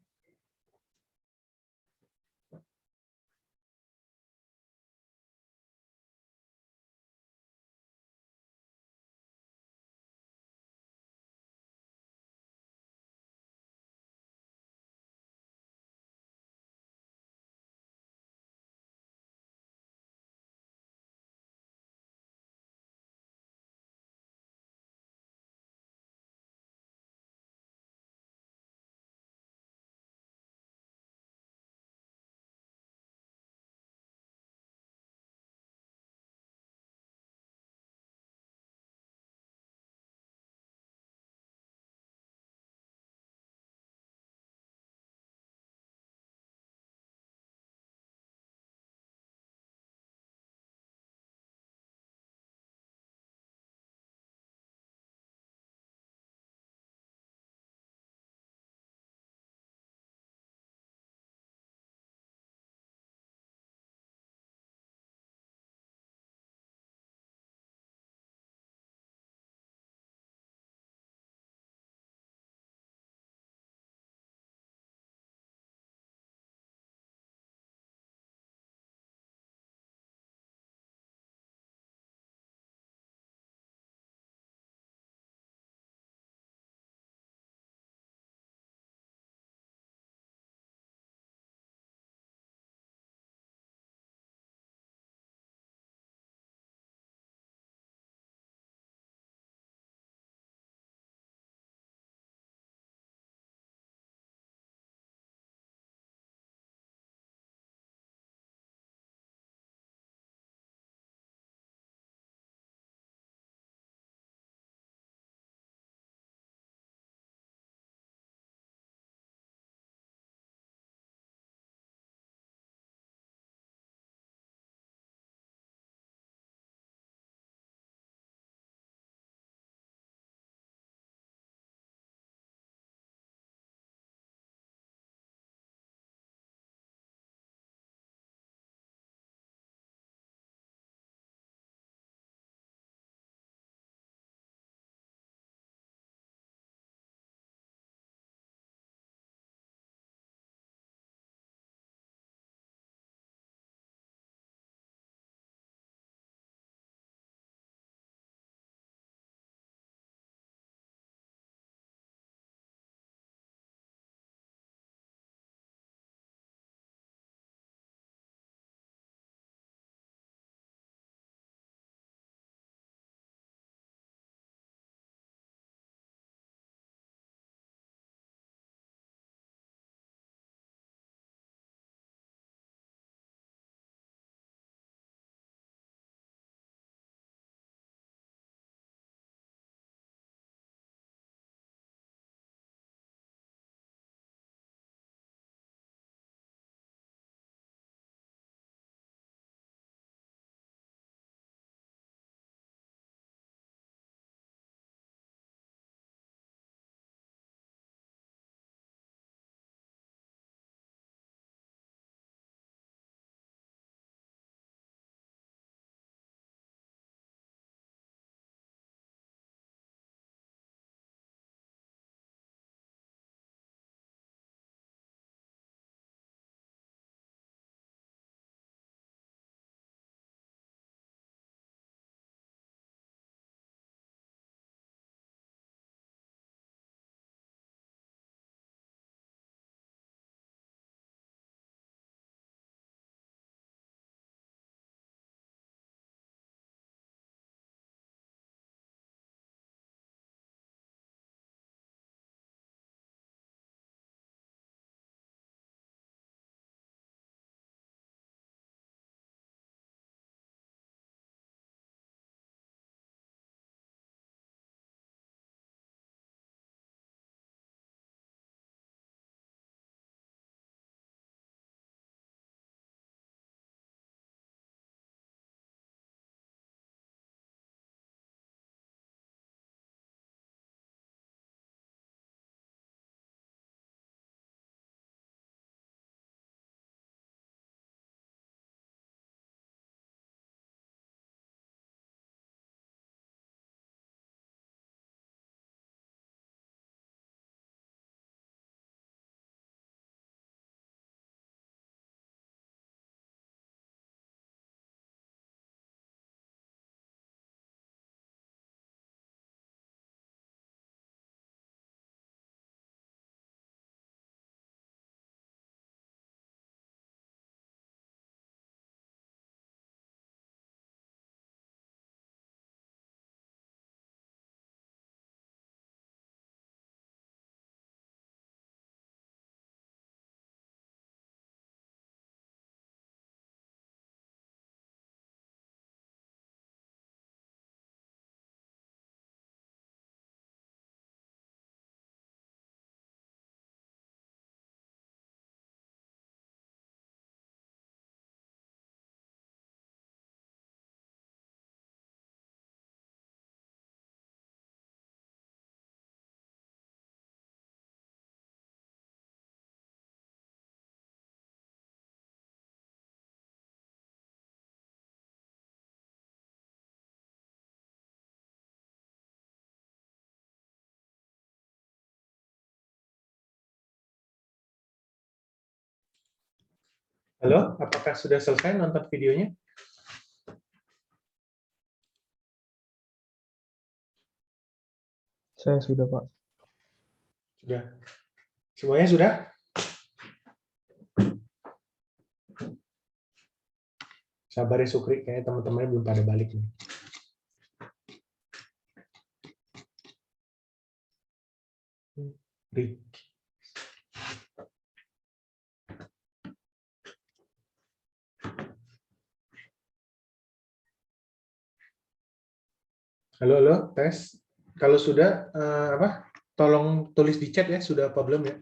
Halo, apakah sudah selesai nonton videonya? Saya sudah, Pak. Sudah. Semuanya sudah? Sabar ya Sukri, kayaknya teman-temannya belum pada balik nih. Halo, halo, tes. Kalau sudah, tolong tulis di chat ya, sudah apa belum ya?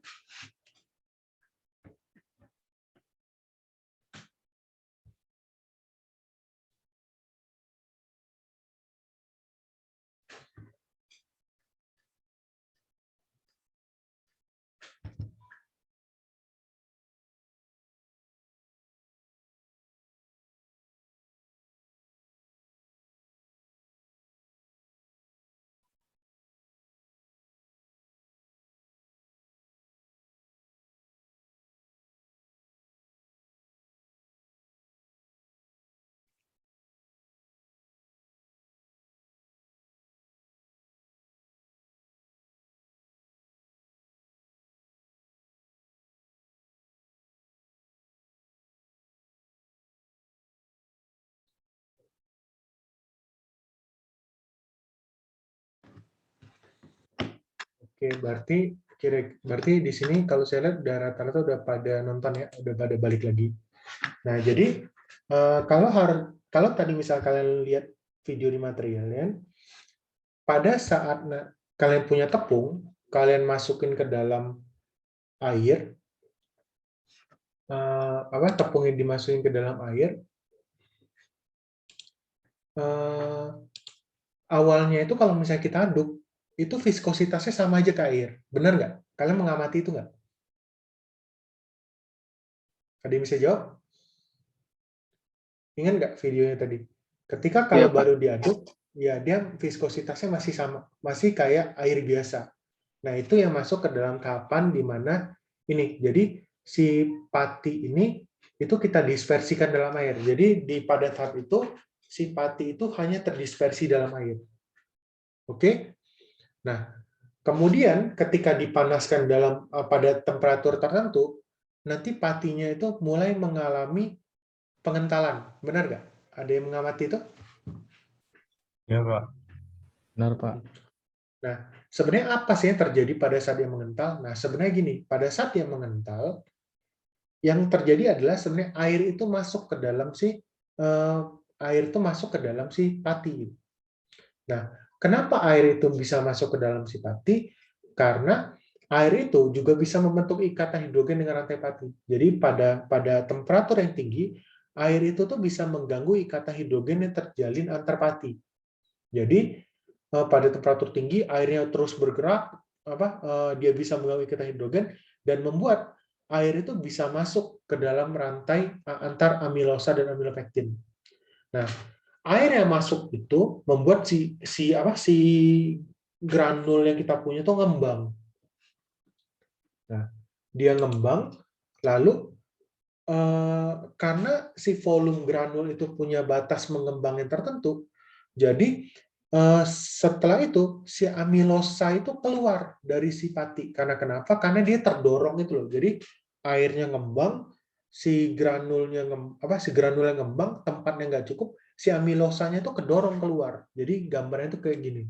Oke, berarti di sini kalau saya lihat udah rata-rata udah pada nonton ya, udah pada balik lagi. Nah, jadi kalau tadi misal kalian lihat video di material ya, pada saat kalian punya tepung, kalian masukin ke dalam air, tepungnya dimasukin ke dalam air, awalnya itu kalau misalnya kita aduk, itu viskositasnya sama aja ke air. Benar nggak? Kalian mengamati itu nggak? Ada yang bisa jawab? Ingat nggak videonya tadi? Ketika kalau Iya, Pak. baru diaduk, ya dia viskositasnya masih sama, masih kayak air biasa. Nah, itu yang masuk ke dalam tahapan di mana ini. Jadi si pati ini itu kita dispersikan dalam air. Jadi pada tahap itu si pati itu hanya terdispersi dalam air. Oke? Nah, kemudian ketika dipanaskan pada temperatur tertentu, nanti patinya itu mulai mengalami pengentalan. Benar nggak? Ada yang mengamati itu? Ya, Pak. Benar, Pak. Nah, sebenarnya apa sih yang terjadi pada saat dia mengental? Nah, sebenarnya gini, pada saat dia mengental, yang terjadi adalah sebenarnya air itu masuk ke dalam si pati. Nah, kenapa air itu bisa masuk ke dalam si pati? Karena air itu juga bisa membentuk ikatan hidrogen dengan rantai pati. Jadi pada temperatur yang tinggi, air itu tuh bisa mengganggu ikatan hidrogen yang terjalin antar pati. Jadi pada temperatur tinggi airnya terus bergerak, dia bisa mengganggu ikatan hidrogen dan membuat air itu bisa masuk ke dalam rantai antar amilosa dan amilopektin. Nah, air yang masuk itu membuat si granul yang kita punya itu ngembang. Nah, dia ngembang, lalu karena si volume granul itu punya batas mengembang yang tertentu, jadi setelah itu si amilosa itu keluar dari si pati. Karena kenapa? Karena dia terdorong itu loh. Jadi airnya ngembang, si granulnya ngembang, tempatnya nggak cukup, si amilosanya itu kedorong keluar. Jadi gambarnya itu kayak gini.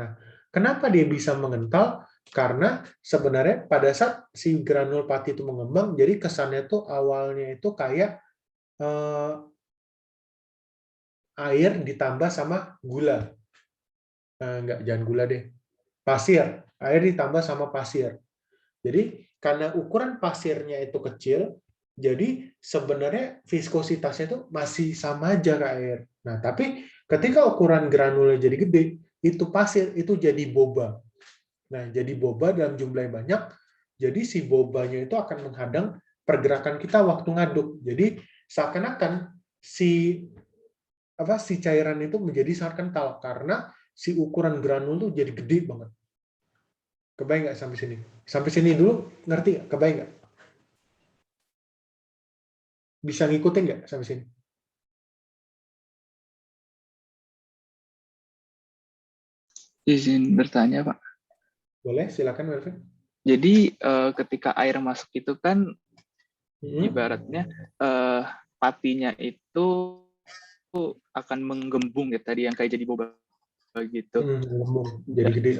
Nah, kenapa dia bisa mengental? Karena sebenarnya pada saat si granul pati itu mengembang, jadi kesannya tuh awalnya itu kayak air ditambah sama gula. Jangan gula deh. Pasir. Air ditambah sama pasir. Jadi karena ukuran pasirnya itu kecil, jadi sebenarnya viskositasnya itu masih sama aja kayak air. Nah, tapi ketika ukuran granulnya jadi gede, itu pasir itu jadi boba. Nah, jadi boba dalam jumlah yang banyak, jadi si bobanya itu akan menghadang pergerakan kita waktu ngaduk. Jadi seakan-akan si cairan itu menjadi sangat kental karena si ukuran granul itu jadi gede banget. Kebayang nggak sampai sini? Sampai sini dulu ngerti nggak? Kebayang nggak? Bisa ngikutin nggak sampai sini? Izin bertanya, Pak. Boleh, silakan Melvin. Jadi ketika air masuk itu kan ibaratnya patinya itu akan menggembung ya tadi yang kayak jadi boba gitu. Gembung, jadi gede.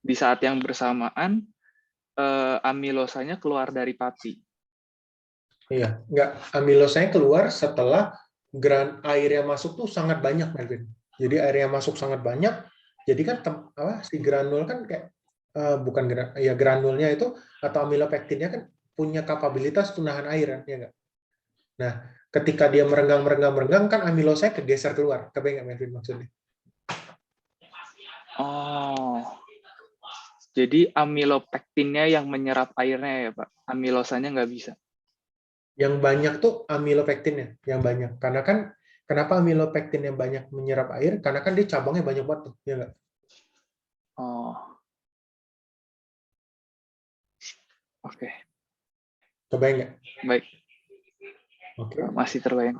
Di saat yang bersamaan amilosanya keluar dari pati. Iya, nggak, amilosanya keluar setelah airnya masuk tuh sangat banyak, Melvin. Jadi airnya masuk sangat banyak, jadi kan si granul kan kayak bukan ya granulnya itu atau amilopektinnya kan punya kapabilitas untuk nahan air, ya nggak? Nah, ketika dia merenggang kan amilosanya kegeser keluar. Kebayang nggak, Melvin, maksudnya? Oh, jadi amilopektinnya yang menyerap airnya ya, Pak? Amilosanya nggak bisa? Yang banyak tuh amilopektinnya, yang banyak. Karena kan, kenapa amilopektin yang banyak menyerap air? Karena kan dia cabangnya banyak banget tuh, ya nggak? Oh, oke. Kebayang nggak? Baik. Oke. Masih terbayang.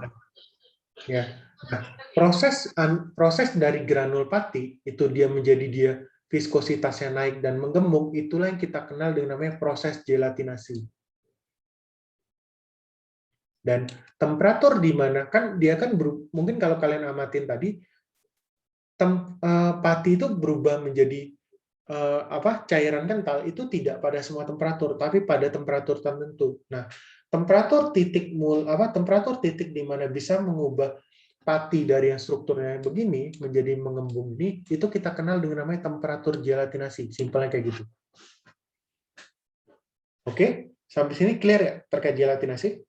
Ya. Nah, proses dari granul pati itu dia viskositasnya naik dan menggembung, itulah yang kita kenal dengan namanya proses gelatinasi. Dan temperatur di mana kan dia kan mungkin kalau kalian amatin tadi pati itu berubah menjadi cairan kental itu tidak pada semua temperatur, tapi pada temperatur tertentu. Nah, temperatur titik di mana bisa mengubah pati dari yang strukturnya begini menjadi mengembung ini, itu kita kenal dengan namanya temperatur gelatinasi. Simpelnya kayak gitu. Oke, sampai sini clear ya terkait gelatinasi?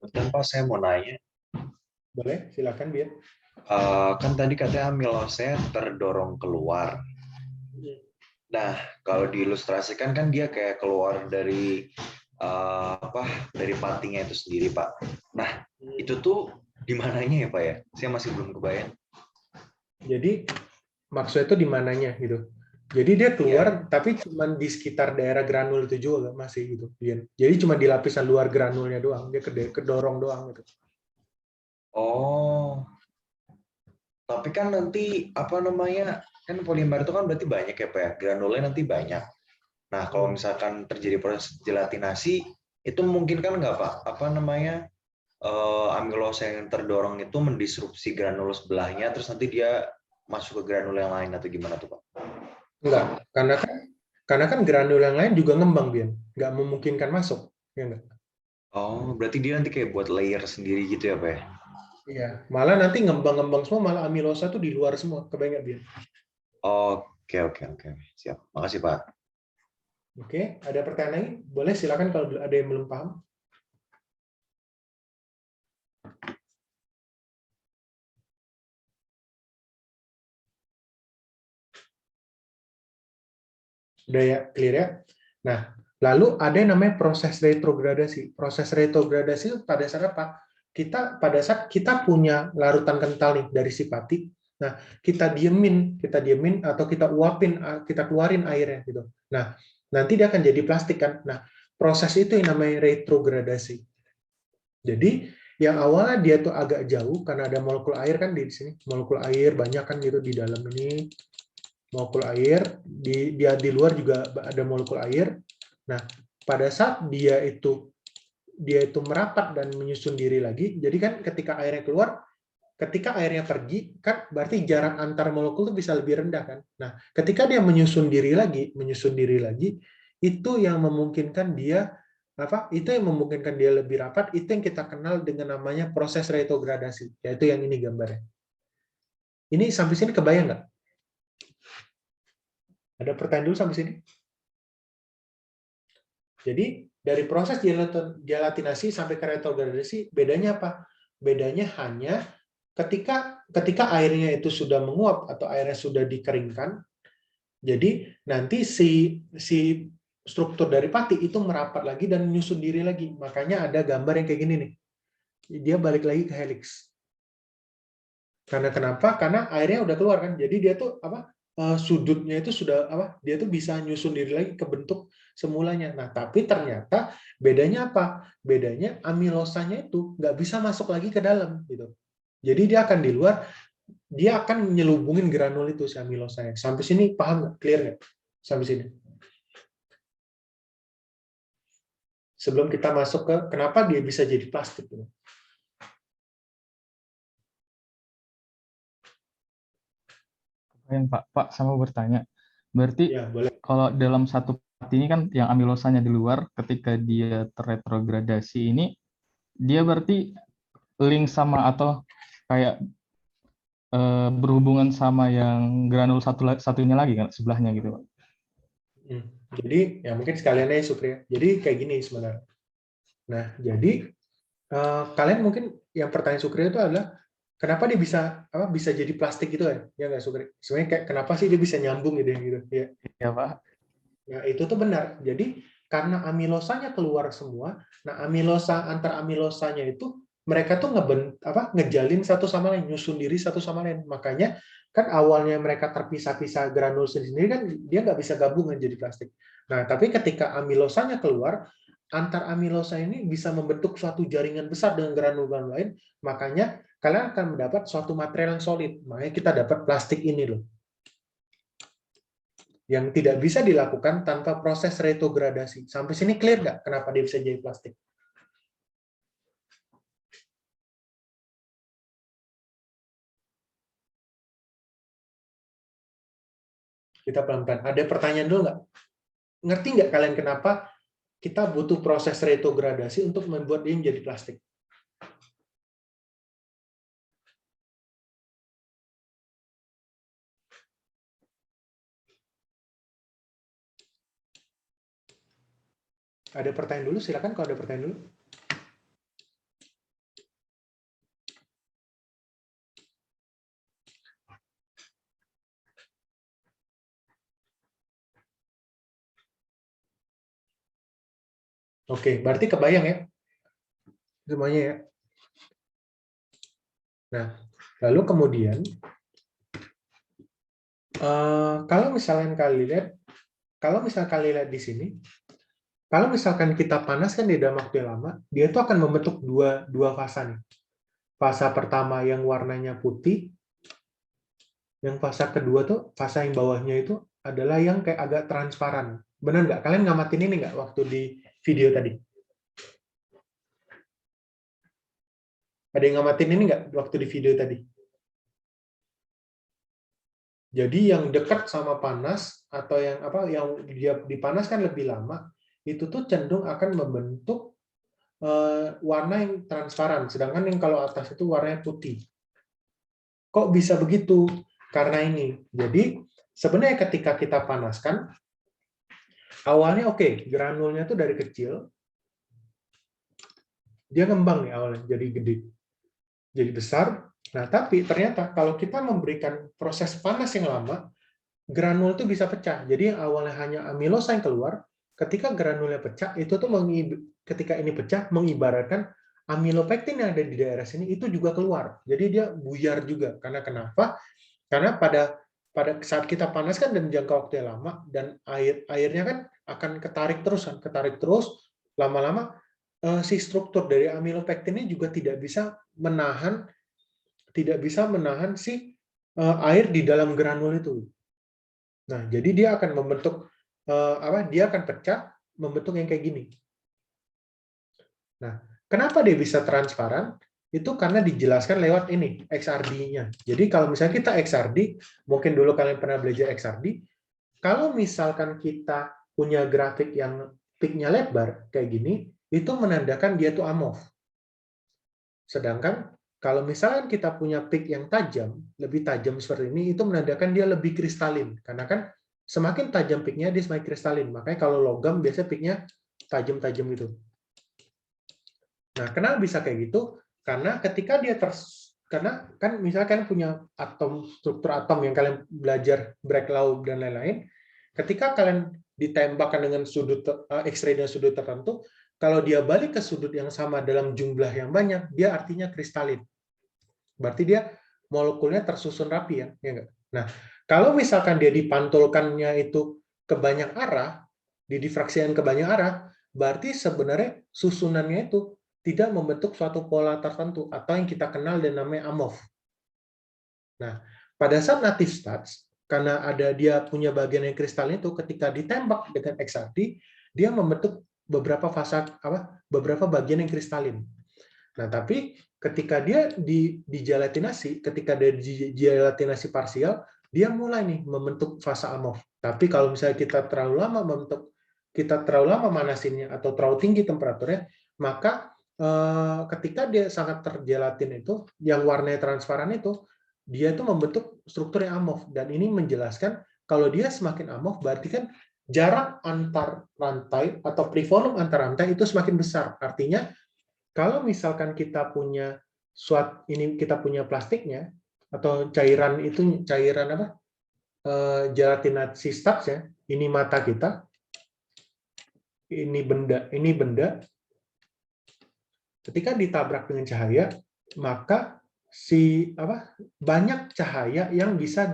Dan Pak, saya mau nanya. Boleh, silakan Biar. Kan tadi katanya amilosnya terdorong keluar. Nah, kalau diilustrasikan kan dia kayak keluar dari dari patinya itu sendiri, Pak. Nah, itu tuh di mananya ya, Pak ya? Saya masih belum kebayang. Jadi maksudnya itu di mananya gitu. Jadi dia keluar, tapi cuma di sekitar daerah granul itu juga masih gitu. Jadi cuma di lapisan luar granulnya doang, dia kedorong doang gitu. Oh, tapi kan nanti kan polimer itu kan berarti banyak ya Pak ya, granulnya nanti banyak. Nah kalau misalkan terjadi proses gelatinasi, itu mungkin kan nggak Pak, amilosa yang terdorong itu mendisrupsi granul sebelahnya, terus nanti dia masuk ke granul yang lain atau gimana tuh Pak? Enggak, karena kan granul yang lain juga ngembang, Bian. Nggak memungkinkan masuk, ya enggak? Oh, berarti dia nanti kayak buat layer sendiri gitu ya Pak ya? Iya, malah nanti ngembang-ngembang semua, malah amilosa tuh di luar semua, kebayang nggak, Bian? Oke. Siap. Makasih Pak. Oke, ada pertanyaan lagi? Boleh, silakan kalau ada yang belum paham. Udah ya, clear ya? Nah, lalu ada yang namanya proses retrogradasi. Proses retrogradasi pada saat apa? Pada saat kita punya larutan kental nih dari si pati, nah kita diemin atau kita uapin, kita keluarin airnya gitu. Nah, nanti dia akan jadi plastik kan. Nah, proses itu yang namanya retrogradasi. Jadi yang awalnya dia tuh agak jauh karena ada molekul air kan di sini, molekul air banyak kan gitu di dalam ini. Molekul air, di luar juga ada molekul air. Nah, pada saat dia itu merapat dan menyusun diri lagi, jadi kan ketika airnya keluar, ketika airnya pergi, kan berarti jarak antar molekul itu bisa lebih rendah kan. Nah, ketika dia menyusun diri lagi, itu yang memungkinkan dia lebih rapat, itu yang kita kenal dengan namanya proses retrogradasi, yaitu yang ini gambarnya. Ini sampai sini kebayang nggak? Ada pertanyaan dulu sampai sini? Jadi dari proses gelatinasi sampai ke retrogradasi, bedanya apa? Bedanya hanya ketika airnya itu sudah menguap atau airnya sudah dikeringkan, jadi nanti si struktur dari pati itu merapat lagi dan menyusun diri lagi. Makanya ada gambar yang kayak gini nih. Dia balik lagi ke helix. Karena kenapa? Karena airnya udah keluar kan. Jadi dia tuh sudutnya itu sudah dia tuh bisa nyusun diri lagi ke bentuk semulanya. Nah, tapi ternyata bedanya apa? Bedanya amilosanya itu nggak bisa masuk lagi ke dalam gitu. Jadi dia akan di luar, dia akan nyelubungin granul itu si amilosanya. Sampai sini paham nggak? Clear nggak? Sampai sini. Sebelum kita masuk ke kenapa dia bisa jadi plastik. Pak, sama bertanya. Berarti Ya, boleh. kalau dalam satu part ini kan yang amilosanya di luar, ketika dia terretrogradasi ini, dia berarti link sama atau kayak berhubungan sama yang granul satunya lagi kan sebelahnya gitu, Pak. Jadi ya mungkin sekalian aja Supri. Jadi kayak gini sebenarnya. Nah, jadi kalian mungkin yang pertanyaan Sukri itu adalah kenapa dia bisa jadi plastik gitu ya nggak Sukri? Sebenarnya kayak kenapa sih dia bisa nyambung gitu ya? Iya Pak. Nah itu tuh benar. Jadi karena amilosanya keluar semua, nah antar amilosanya itu mereka tuh ngejalin satu sama lain, nyusun diri satu sama lain. Makanya kan awalnya mereka terpisah-pisah granul sendiri kan dia nggak bisa gabung jadi plastik. Nah tapi ketika amilosanya keluar, antar amilosa ini bisa membentuk suatu jaringan besar dengan granul-granul lain, makanya kalian akan mendapat suatu material yang solid. Makanya kita dapat plastik ini loh. Yang tidak bisa dilakukan tanpa proses retrogradasi. Sampai sini clear nggak kenapa dia bisa jadi plastik? Kita pelan-pelan. Ada pertanyaan dulu nggak? Ngerti nggak kalian kenapa kita butuh proses retrogradasi untuk membuat dia menjadi plastik? Ada pertanyaan dulu? Silakan kalau ada pertanyaan dulu. Oke, berarti kebayang ya semuanya ya. Nah, lalu kemudian kalau misalnya kalian lihat di sini, kalau misalkan kita panaskan di dalam waktu yang lama, dia itu akan membentuk dua fasa nih. Fasa pertama yang warnanya putih, yang fasa kedua tuh fasa yang bawahnya itu adalah yang kayak agak transparan. Benar nggak? Kalian ngamatin ini nggak waktu di video tadi? Ada yang ngamatin ini nggak waktu di video tadi? Jadi yang dekat sama panas atau yang dia dipanaskan lebih lama itu tuh cenderung akan membentuk warna yang transparan, sedangkan yang kalau atas itu warnanya putih. Kok bisa begitu? Karena ini. Jadi sebenarnya ketika kita panaskan, awalnya oke, granulnya tuh dari kecil, dia ngembang nih awalnya, jadi gede, jadi besar. Nah, tapi ternyata kalau kita memberikan proses panas yang lama, granul itu bisa pecah. Jadi yang awalnya hanya amilosa yang keluar, ketika granulnya pecah, itu tuh ketika ini pecah, mengibaratkan amilopektin yang ada di daerah sini itu juga keluar. Jadi dia buyar juga. Karena kenapa? Karena pada saat kita panaskan dan jangka waktu yang lama, dan airnya kan akan ketarik terus, lama-lama si struktur dari amilopektin ini juga tidak bisa menahan si air di dalam granul itu. Nah, jadi dia akan membentuk dia akan pecah, membentuk yang kayak gini. Nah, kenapa dia bisa transparan? Itu karena dijelaskan lewat ini, XRD-nya. Jadi kalau misalnya kita XRD, mungkin dulu kalian pernah belajar XRD, kalau misalkan kita punya grafik yang peak-nya lebar, kayak gini, itu menandakan dia tuh amorf. Sedangkan kalau misalkan kita punya peak yang tajam, lebih tajam seperti ini, itu menandakan dia lebih kristalin. Karena kan semakin tajam peak-nya, dia semakin kristalin. Makanya kalau logam, biasanya peak-nya tajam-tajam gitu. Nah, kenapa bisa kayak gitu? Karena ketika dia karena kan misalnya kalian punya struktur atom yang kalian belajar Bragg-Law dan lain-lain, ketika kalian ditembakkan dengan sudut X-ray dan sudut tertentu, kalau dia balik ke sudut yang sama dalam jumlah yang banyak, dia artinya kristalin. Berarti dia molekulnya tersusun rapi ya enggak? Nah, kalau misalkan dia dipantulkannya itu ke banyak arah, didifraksikan ke banyak arah, berarti sebenarnya susunannya itu tidak membentuk suatu pola tertentu atau yang kita kenal dengan namanya AMOV. Nah, pada saat native starts, karena ada dia punya bagian yang kristalnya itu, ketika ditembak dengan XRD, dia membentuk beberapa beberapa bagian yang kristalin. Nah, tapi ketika dia digelatinasi, ketika dia digelatinasi parsial, dia mulai nih membentuk fase AMOV. Tapi kalau misalnya kita terlalu lama manasinnya atau terlalu tinggi temperaturnya, maka ketika dia sangat tergelatin itu, yang warnanya transparan itu, dia itu membentuk struktur yang AMOV. Dan ini menjelaskan kalau dia semakin AMOV, berarti kan jarak antar rantai atau prevolume antar rantai itu semakin besar. Artinya kalau misalkan kita punya kita punya plastiknya atau cairan gelatinasi starch ya, ini mata kita, ini benda, ketika ditabrak dengan cahaya, maka banyak cahaya yang bisa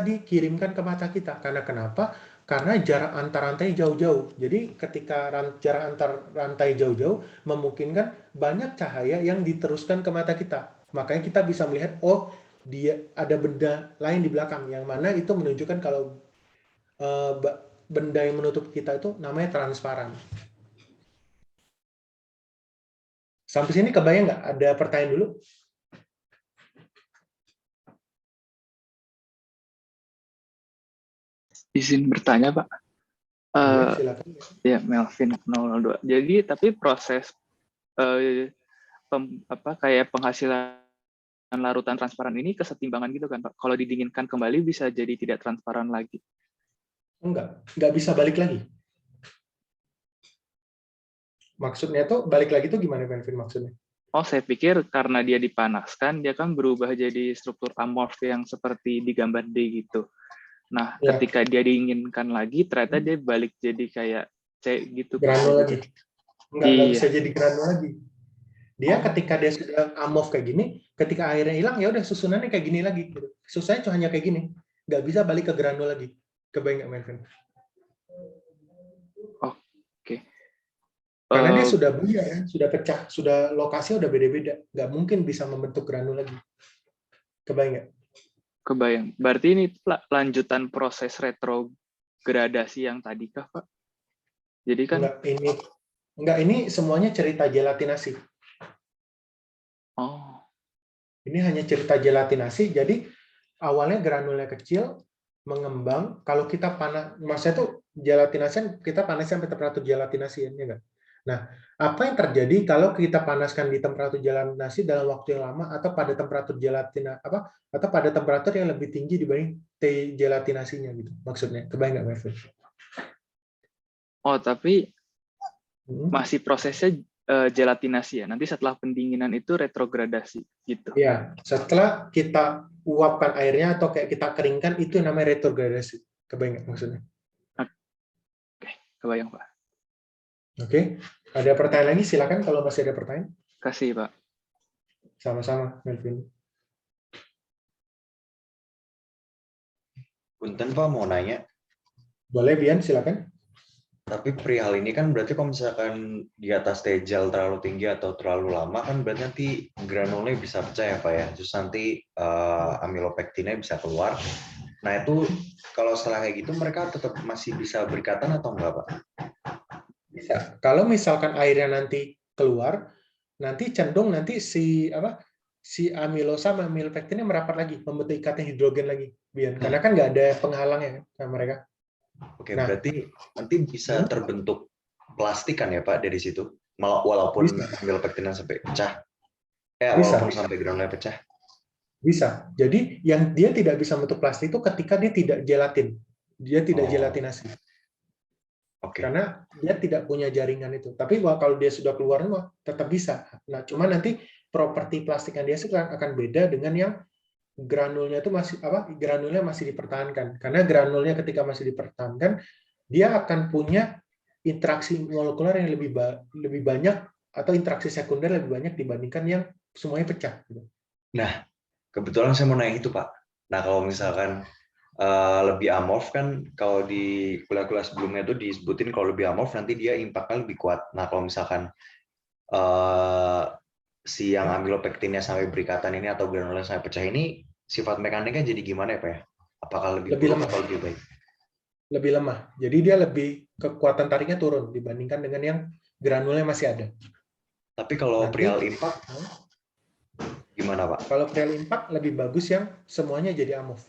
dikirimkan ke mata kita. Karena kenapa? Karena jarak antar rantai jauh-jauh. Jadi ketika jarak antar rantai jauh-jauh, memungkinkan banyak cahaya yang diteruskan ke mata kita. Makanya kita bisa melihat, oh, dia ada benda lain di belakang, yang mana itu menunjukkan kalau benda yang menutup kita itu namanya transparan. Sampai sini kebayang nggak? Ada pertanyaan dulu? Izin bertanya, Pak. Silakan. Ya, Melvin 002. Jadi, tapi proses kayak penghasilan larutan transparan ini kesetimbangan gitu kan, Pak? Kalau didinginkan kembali bisa jadi tidak transparan lagi. Nggak bisa balik lagi. Maksudnya tuh balik lagi tuh gimana, Melvin, maksudnya? Oh, saya pikir karena dia dipanaskan, dia kan berubah jadi struktur amorf yang seperti di gambar D gitu. Nah, Ya. ketika dia diinginkan lagi, ternyata dia balik jadi kayak C gitu. Granul lagi. Nggak Iya. bisa jadi granul lagi. Dia ketika dia sudah amorf kayak gini, ketika airnya hilang, ya udah susunannya kayak gini lagi. Susunannya cuma hanya kayak gini. Nggak bisa balik ke granul lagi. Kebayang nggak, Melvin? Oke. Karena dia sudah buyar, ya, sudah pecah, sudah lokasinya udah beda-beda. Nggak mungkin bisa membentuk granul lagi. Kebayang nggak? Kebayang. Berarti ini lanjutan proses retrogradasi yang tadi kah, Pak? Jadi kan ini semuanya cerita gelatinasi. Oh. Ini hanya cerita gelatinasi. Jadi awalnya granulnya kecil, mengembang. Kalau kita panas, maksudnya itu gelatinasi kita panaskan sampai temperatur gelatinasi, ya enggak? Nah, apa yang terjadi kalau kita panaskan di temperatur gelatinasi dalam waktu yang lama atau pada temperatur atau pada temperatur yang lebih tinggi dibanding T gelatinasinya gitu. Maksudnya, kebayang nggak, Melvin? Oh, tapi masih prosesnya gelatinasi ya. Nanti setelah pendinginan itu retrogradasi gitu. Ya, setelah kita uapkan airnya atau kayak kita keringkan, itu namanya retrogradasi. Kebayang nggak maksudnya? Oke, kebayang, Pak. Oke, ada pertanyaan lagi? Silakan kalau masih ada pertanyaan. Kasih, Pak. Sama-sama, Melvin. Punten, Pak, mau nanya. Boleh, Bian, silakan. Tapi perihal ini kan berarti kalau misalkan di atas T-gel terlalu tinggi atau terlalu lama kan berarti nanti granulnya bisa pecah ya, Pak ya. Terus nanti amilopektinnya bisa keluar. Nah itu kalau setelah kayak gitu mereka tetap masih bisa berikatan atau enggak, Pak? Bisa. Kalau misalkan airnya nanti keluar, nanti cenderung nanti si amilosa sama amilopektinnya merapat lagi, membentuk ikatan hidrogen lagi, Bian. Karena kan nggak ada penghalangnya kan sama mereka. Oke, berarti nanti bisa terbentuk plastik kan ya, Pak, dari situ? Walaupun amilopektinnya sampai pecah. Walaupun sampai granulnya pecah. Bisa. Jadi yang dia tidak bisa bentuk plastik itu ketika dia tidak gelatin. Dia tidak gelatinasi. Karena dia tidak punya jaringan itu. Tapi kalau dia sudah keluar, tetap bisa. Nah, cuma nanti properti plastik yang dia akan beda dengan yang granulnya itu granulnya masih dipertahankan. Karena granulnya ketika masih dipertahankan, dia akan punya interaksi molekuler yang lebih banyak atau interaksi sekunder lebih banyak dibandingkan yang semuanya pecah. Nah, kebetulan saya mau nanya itu, Pak. Nah, kalau misalkan lebih amorf kan, kalau di kuliah-kuliah sebelumnya itu disebutin kalau lebih amorf nanti dia impact-nya lebih kuat. Nah, kalau misalkan si yang amilopektinnya sampai berikatan ini atau granulnya sampai pecah ini, sifat mekaniknya jadi gimana ya Pak ya? Apakah lebih Lebih buruk lemah. atau lebih baik? Lebih lemah. Jadi dia lebih kekuatan tariknya turun dibandingkan dengan yang granulnya masih ada. Tapi kalau Nanti, preal impact gimana Pak? Kalau preal impact lebih bagus yang semuanya jadi amorf.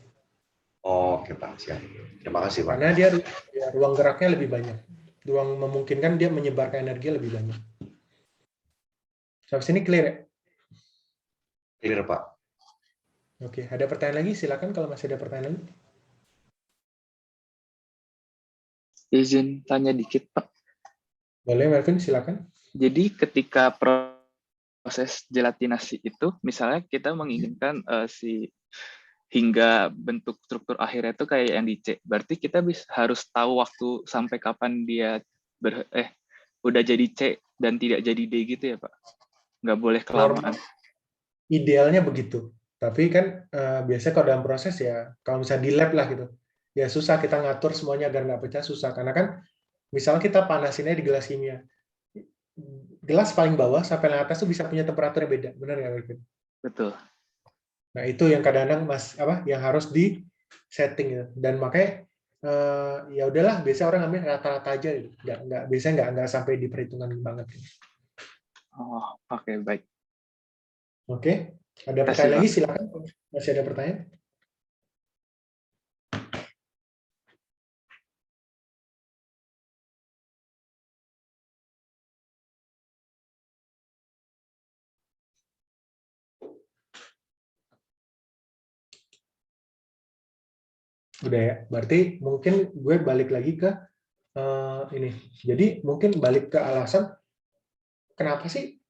Oke Pak, siap. Terima kasih Pak. Karena dia ruang geraknya lebih banyak. Ruang memungkinkan dia menyebarkan energi lebih banyak. Sampai sini clear ya? Clear Pak. Oke, ada pertanyaan lagi? Silakan kalau masih ada pertanyaan lagi. Izin tanya dikit, Pak. Boleh, Melvin, silakan. Jadi ketika proses gelatinasi itu, misalnya kita menginginkan hingga bentuk struktur akhirnya itu kayak yang di C. Berarti kita harus tahu waktu sampai kapan dia udah jadi C dan tidak jadi D gitu ya, Pak? Nggak boleh kelamaan. Idealnya begitu. Tapi kan biasanya kalau dalam proses ya, kalau misalnya di lab lah gitu, ya susah kita ngatur semuanya agar nggak pecah, susah. Karena kan misalnya kita panasinnya di gelas kimia. Gelas paling bawah sampai yang atas tuh bisa punya temperatur yang beda. Benar nggak, Melvin? Betul. Nah, itu yang kadang-kadang yang harus di setting gitu. Dan makanya ya udahlah, biasa orang ambil rata-rata aja gitu. Biasanya nggak sampai diperhitungan banget gitu. Oh, oke, baik. Oke, ada pertanyaan lagi, silakan. Masih ada pertanyaan? Udah ya, berarti mungkin gue balik lagi ke ini. Jadi mungkin balik ke alasan kenapa sih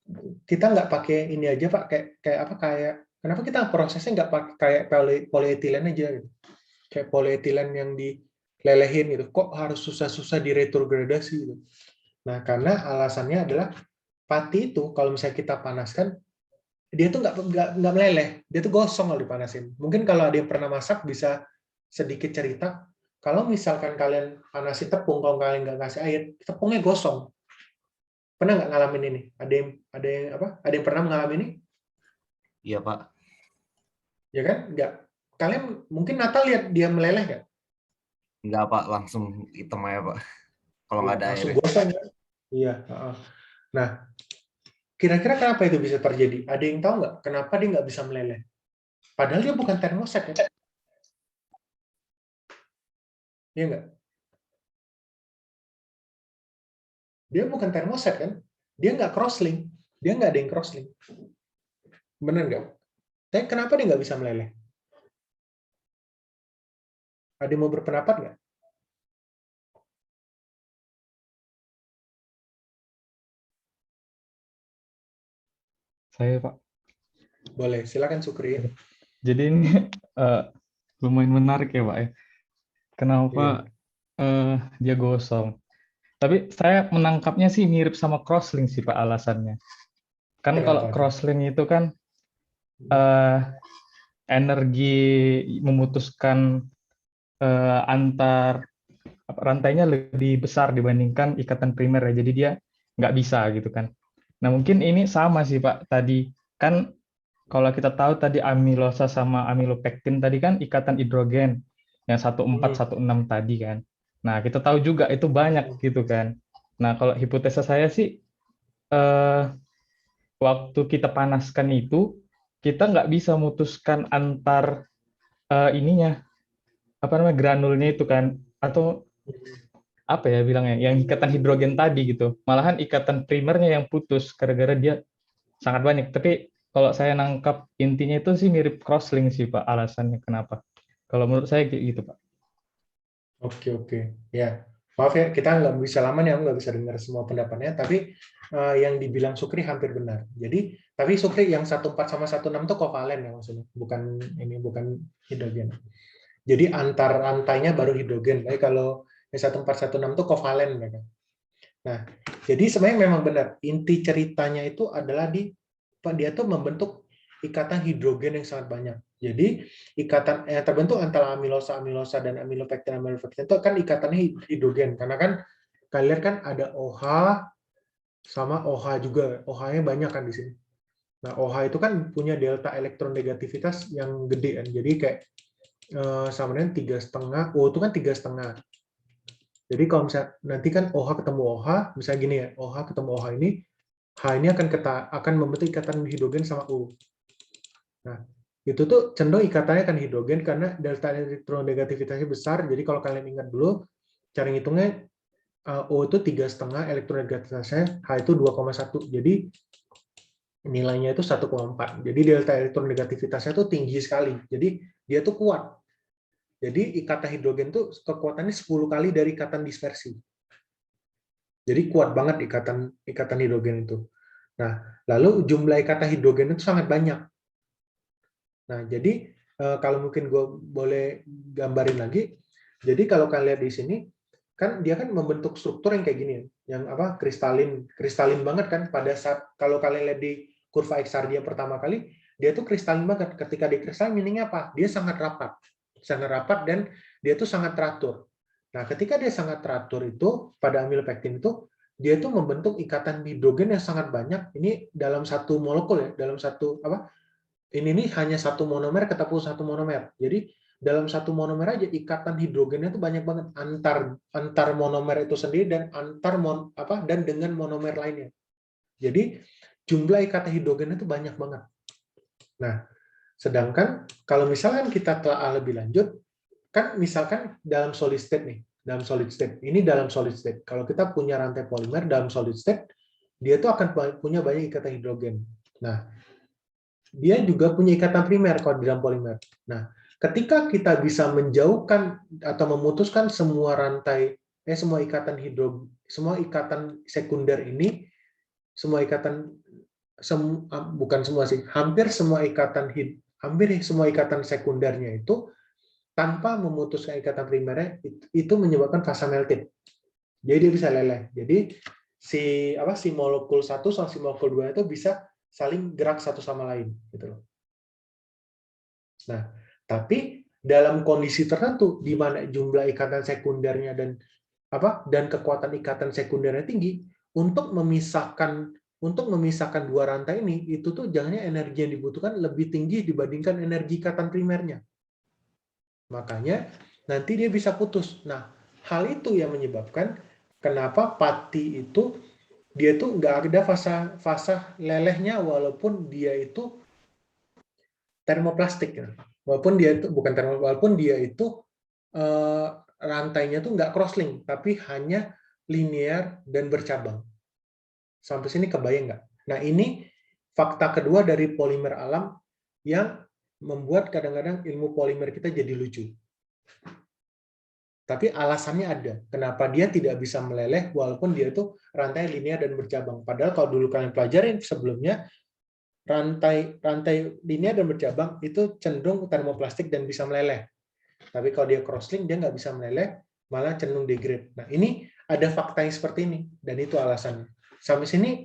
kita nggak pakai ini aja Pak, kayak kenapa kita prosesnya nggak pakai kayak polietilen aja gitu, kayak polietilen yang dilelehin gitu, kok harus susah-susah diretrogradasi gitu. Nah, karena alasannya adalah pati itu kalau misalnya kita panaskan, dia tuh nggak meleleh, dia tuh gosong kalau dipanasin. Mungkin kalau ada yang pernah masak bisa sedikit cerita, kalau misalkan kalian panasin tepung, kalau kalian nggak kasih air, tepungnya gosong. Pernah nggak ngalamin ini? Ada yang pernah mengalami ini? Iya Pak. Ya kan? Nggak. Kalian mungkin Natal lihat dia meleleh nggak? Nggak Pak, langsung hitam aja Pak. Kalau nggak ada air. Langsung gosong ya? Iya. Nah, kira-kira kenapa itu bisa terjadi? Ada yang tahu nggak? Kenapa dia nggak bisa meleleh? Padahal dia bukan termoset ya? Iya nggak? Dia bukan termoset kan? Dia nggak crosslink. Dia nggak ada yang crosslink. Benar nggak? Tapi kenapa dia nggak bisa meleleh? Ada yang mau berpendapat nggak? Saya Pak. Boleh, silakan Sukri. Jadi ini lumayan menarik ya Pak ya. Kenapa dia gosong? Tapi saya menangkapnya sih mirip sama crosslink sih Pak alasannya. Kan kalau crosslink itu kan energi memutuskan antar rantainya lebih besar dibandingkan ikatan primer ya. Jadi dia nggak bisa gitu kan. Nah mungkin ini sama sih Pak. Tadi kan kalau kita tahu tadi amilosa sama amilopektin tadi kan ikatan hidrogen yang 1416 tadi kan. Nah, kita tahu juga itu banyak gitu kan. Nah, kalau hipotesa saya sih waktu kita panaskan itu kita nggak bisa memutuskan antar granulnya itu kan, atau apa ya bilangnya, yang ikatan hidrogen tadi gitu. Malahan ikatan primernya yang putus gara-gara dia sangat banyak. Tapi kalau saya nangkap intinya itu sih mirip crosslink sih Pak alasannya kenapa. Kalau menurut saya kayak gitu Pak. Oke. Ya, maaf ya, kita nggak bisa lama nih, aku nggak bisa dengar semua pendapatnya, tapi yang dibilang Sukri hampir benar. Jadi, tapi Sukri yang 14 sama 16 itu kovalen ya maksudnya, bukan hidrogen. Jadi antar rantainya baru hidrogen. Tapi kalau yang 1416 itu kovalen mereka. Nah, jadi sebenarnya memang benar. Inti ceritanya itu adalah dia tuh membentuk ikatan hidrogen yang sangat banyak. Jadi ikatan yang terbentuk antara amilosa dan amilopektin itu kan ikatannya hidrogen, karena kan kalian kan ada OH sama OH juga, OH-nya banyak kan di sini. Nah, OH itu kan punya delta elektronegativitas yang gede kan, jadi kayak sama dengan 3,5, O itu kan 3,5. Jadi kalau misalnya nanti kan OH ketemu OH, misalnya gini ya, OH ketemu OH ini, H ini akan membentuk ikatan hidrogen sama O. Nah, itu tuh cenderung ikatannya kan hidrogen karena delta elektronegativitasnya besar. Jadi kalau kalian ingat dulu, cara ngitungnya O itu 3,5, elektronegativitasnya, H itu 2,1. Jadi nilainya itu 1,4. Jadi delta elektronegativitasnya tuh tinggi sekali. Jadi dia tuh kuat. Jadi ikatan hidrogen tuh kekuatannya 10 kali dari ikatan dispersi. Jadi kuat banget ikatan hidrogen itu. Nah, lalu jumlah ikatan hidrogen itu sangat banyak. Nah, jadi kalau mungkin gue boleh gambarin lagi, jadi kalau kalian lihat di sini, kan dia kan membentuk struktur yang kayak gini, yang apa kristalin banget kan. Pada saat kalau kalian lihat di kurva Exardia pertama kali, dia tuh kristalin banget. Ketika di kristalin, meaningnya apa? Dia sangat rapat dan dia tuh sangat teratur. Nah, ketika dia sangat teratur itu pada amilopektin itu, dia tuh membentuk ikatan hidrogen yang sangat banyak. Ini dalam satu molekul ya, dalam satu apa? Ini hanya satu monomer ketemu satu monomer. Jadi dalam satu monomer aja ikatan hidrogennya itu banyak banget antar monomer itu sendiri dan dan dengan monomer lainnya. Jadi jumlah ikatan hidrogennya itu banyak banget. Nah, sedangkan kalau misalkan kita telah lebih lanjut, kan misalkan dalam solid state nih, dalam solid state. Kalau kita punya rantai polimer dalam solid state, dia tuh akan punya banyak ikatan hidrogen. Nah, dia juga punya ikatan primer kalau di dalam polimer. Nah, ketika kita bisa menjauhkan atau memutuskan semua rantai, semua ikatan sekunder ini, bukan semua sih, hampir semua ikatan sekundernya itu tanpa memutuskan ikatan primernya itu menyebabkan fasa melted. Jadi dia bisa leleh. Jadi si molekul 1 sama si molekul 2 itu bisa saling gerak satu sama lain gitu loh. Nah, tapi dalam kondisi tertentu di mana jumlah ikatan sekundernya dan kekuatan ikatan sekundernya tinggi, untuk memisahkan dua rantai ini itu tuh jangannya energi yang dibutuhkan lebih tinggi dibandingkan energi ikatan primernya. Makanya nanti dia bisa putus. Nah, hal itu yang menyebabkan kenapa pati itu dia tuh nggak ada fase lelehnya walaupun dia itu termoplastik. Walaupun dia itu rantainya tuh nggak crosslink, tapi hanya linear dan bercabang. Sampai sini kebayang nggak? Nah, ini fakta kedua dari polimer alam yang membuat kadang-kadang ilmu polimer kita jadi lucu. Tapi alasannya ada. Kenapa dia tidak bisa meleleh walaupun dia itu rantai linear dan bercabang. Padahal kalau dulu kalian pelajarin sebelumnya, rantai linear dan bercabang itu cenderung termoplastik dan bisa meleleh. Tapi kalau dia crosslink, dia nggak bisa meleleh, malah cenderung degrade. Nah, ini ada fakta yang seperti ini, dan itu alasannya. Sampai sini,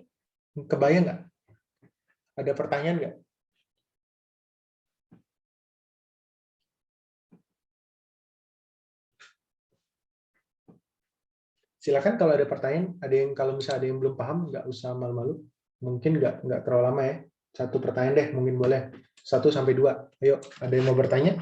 kebayang nggak? Ada pertanyaan nggak? Silakan kalau ada pertanyaan, kalau misalnya ada yang belum paham, nggak usah malu-malu. Mungkin nggak terlalu lama ya. Satu pertanyaan deh, mungkin boleh. 1-2. Ayo, ada yang mau bertanya?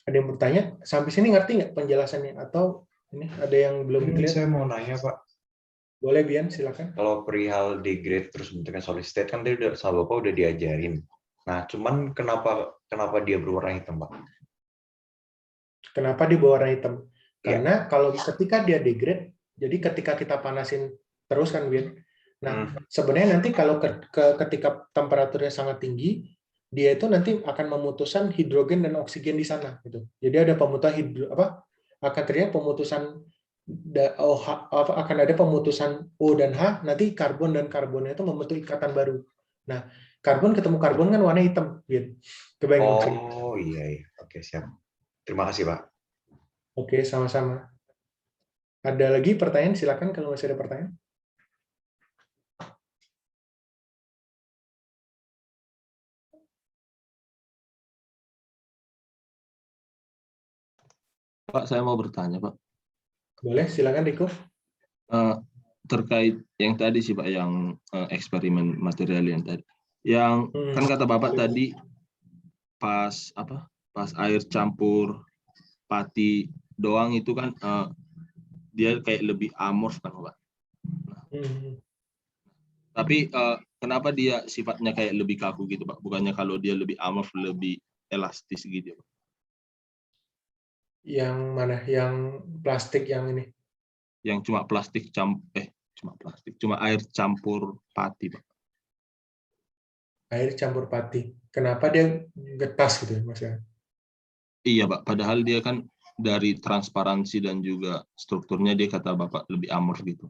Ada yang bertanya? Sampai sini ngerti nggak penjelasannya? Atau ini ada yang belum clear? Saya mau nanya, Pak. Boleh, Bian, silakan. Kalau perihal degrade terus bentuknya solid state kan tadi sama Bapak udah diajarin. Nah, cuman kenapa dia berwarna hitam, Pak? Kenapa dia berwarna hitam? Karena kalau ketika dia degrade, jadi ketika kita panasin terus kan, Bian. Nah, sebenarnya nanti kalau ketika temperaturnya sangat tinggi, dia itu nanti akan memutuskan hidrogen dan oksigen di sana gitu. Jadi ada akan terjadi pemutusan akan ada pemutusan O dan H, nanti karbon dan karbonnya itu membentuk ikatan baru. Nah, karbon ketemu karbon kan warna hitam, Bian. Kebayang? Oh iya. Oke, siap. Terima kasih, Pak. Oke, sama-sama. Ada lagi pertanyaan? Silakan kalau masih ada pertanyaan. Pak, saya mau bertanya, Pak. Boleh, silakan Riko. Terkait yang tadi sih, Pak, yang eksperimen material yang tadi. Yang kan kata Bapak tadi pas air campur pati doang itu kan dia kayak lebih amorf kan, Pak. Tapi kenapa dia sifatnya kayak lebih kaku gitu, Pak? Bukannya kalau dia lebih amorf lebih elastis gitu, Pak? Yang mana? Yang plastik yang ini? Yang cuma plastik cuma air campur pati, Pak. Air campur pati. Kenapa dia getas gitu ya, Mas? Iya, Pak. Padahal dia kan dari transparansi dan juga strukturnya dia kata Bapak lebih amorf gitu.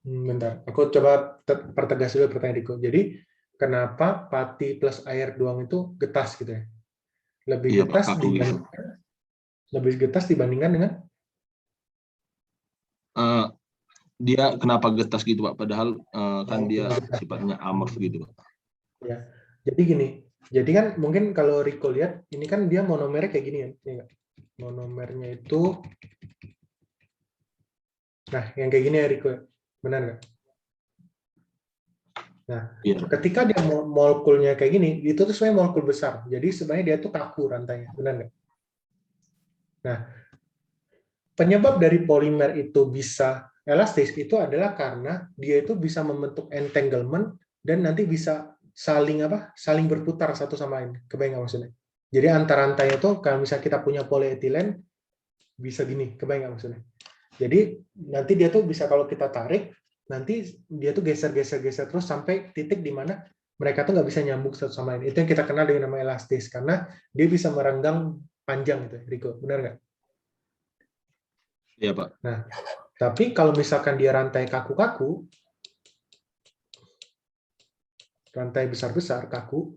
Bentar, aku coba pertegas dulu pertanyaan Riko. Jadi, kenapa pati plus air doang itu getas gitu ya? Lebih getas dibandingkan gitu. Lebih getas dibandingkan dengan dia kenapa getas gitu, Pak? Padahal kan dia sifatnya amorf gitu, Pak. Ya. Jadi gini. Jadi kan mungkin kalau Riko lihat ini kan dia monomernya kayak gini ya. Monomernya itu nah, yang kayak gini ya Riko. Benar nggak? Nah, ketika dia molekulnya kayak gini, itu tuh sebenarnya molekul besar. Jadi sebenarnya dia tuh kaku rantainya. Benar nggak? Nah, penyebab dari polimer itu bisa elastis itu adalah karena dia itu bisa membentuk entanglement dan nanti bisa saling berputar satu sama lain. Kebayang nggak maksudnya? Jadi antar rantainya itu kalau misalnya kita punya polietilen bisa gini, kebayang nggak maksudnya? Jadi nanti dia tuh bisa kalau kita tarik, nanti dia tuh geser terus sampai titik di mana mereka tuh nggak bisa nyambung satu sama lain. Itu yang kita kenal dengan nama elastis karena dia bisa merenggang panjang gitu, Riko. Benar nggak? Iya, Pak. Nah, tapi kalau misalkan dia rantai kaku-kaku, rantai besar-besar kaku,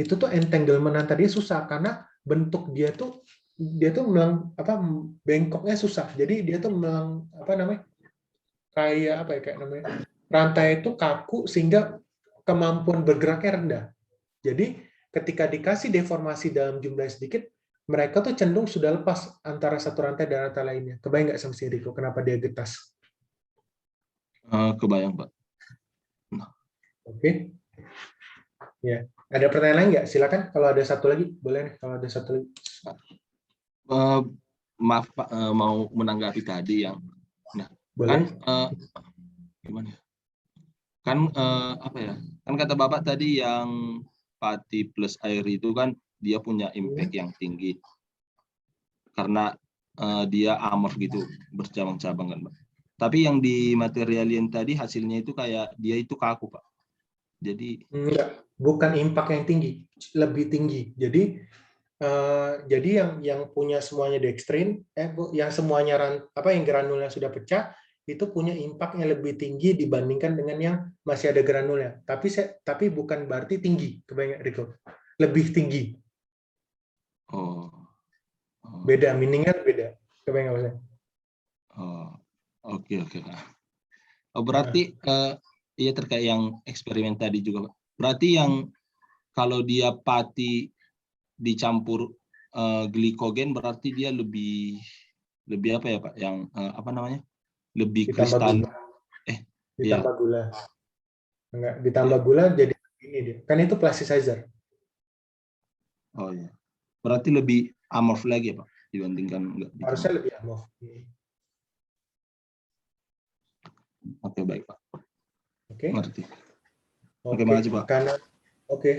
itu tuh entanglement antar dia susah karena bentuk dia tuh bengkoknya susah. Jadi dia tuh kayak rantai itu kaku sehingga kemampuan bergeraknya rendah. Jadi ketika dikasih deformasi dalam jumlah sedikit, mereka tuh cenderung sudah lepas antara satu rantai dan rantai lainnya. Kebayang nggak sama si Riko kenapa dia getas? Kebayang, Pak. Oke. Ya, ada pertanyaan lain nggak? Silakan. Kalau ada satu lagi, boleh nih. Kalau ada satu lagi. Maaf, Pak, mau menanggapi tadi yang, boleh. Kan gimana? Kan Kan kata Bapak tadi yang pati plus air itu kan dia punya impact yang tinggi karena dia amorf gitu, bercabang-cabang kan, Pak. Tapi yang di material yang tadi hasilnya itu kayak dia itu kaku, Pak. Jadi enggak, bukan impact yang tinggi, lebih tinggi. Jadi yang punya semuanya dextrin, yang semuanya yang granulnya sudah pecah, itu punya impact yang lebih tinggi dibandingkan dengan yang masih ada granulnya. Tapi bukan berarti tinggi, kebayang Riko? Lebih tinggi. Beda, meaning-nya beda. Kebayang nggak maksudnya? Oke. Berarti iya terkait yang eksperimen tadi juga, Pak. Berarti yang kalau dia pati dicampur glikogen berarti dia lebih apa ya, Pak? Yang lebih kristal. Ditambah gula. Enggak, ditambah gula jadi ini dia. Kan itu plasticizer. Oh iya. Berarti lebih amorf lagi ya, Pak, dibandingkan enggak. Harusnya lebih amorf. Oke, baik, Pak. Oke. Ngerti. Oke, makasih, Pak.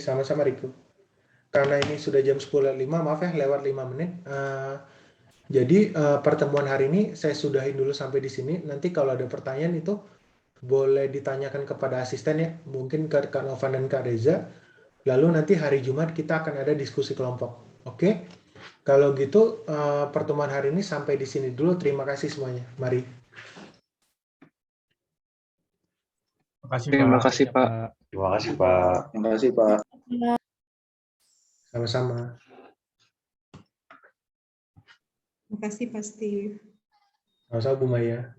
Sama-sama Riko. Karena ini sudah jam 10.05, maaf ya, lewat 5 menit. Jadi pertemuan hari ini saya sudahin dulu sampai di sini. Nanti kalau ada pertanyaan itu boleh ditanyakan kepada asisten ya, mungkin ke Kak Novan dan Kak Reza. Lalu nanti hari Jumat kita akan ada diskusi kelompok. Oke? Kalau gitu pertemuan hari ini sampai di sini dulu. Terima kasih semuanya. Mari. Terima kasih, Pak. Terima kasih, Pak. Terima kasih, Pak. Sama-sama. Terima kasih Pak Steve. Sama-sama Bu Maya.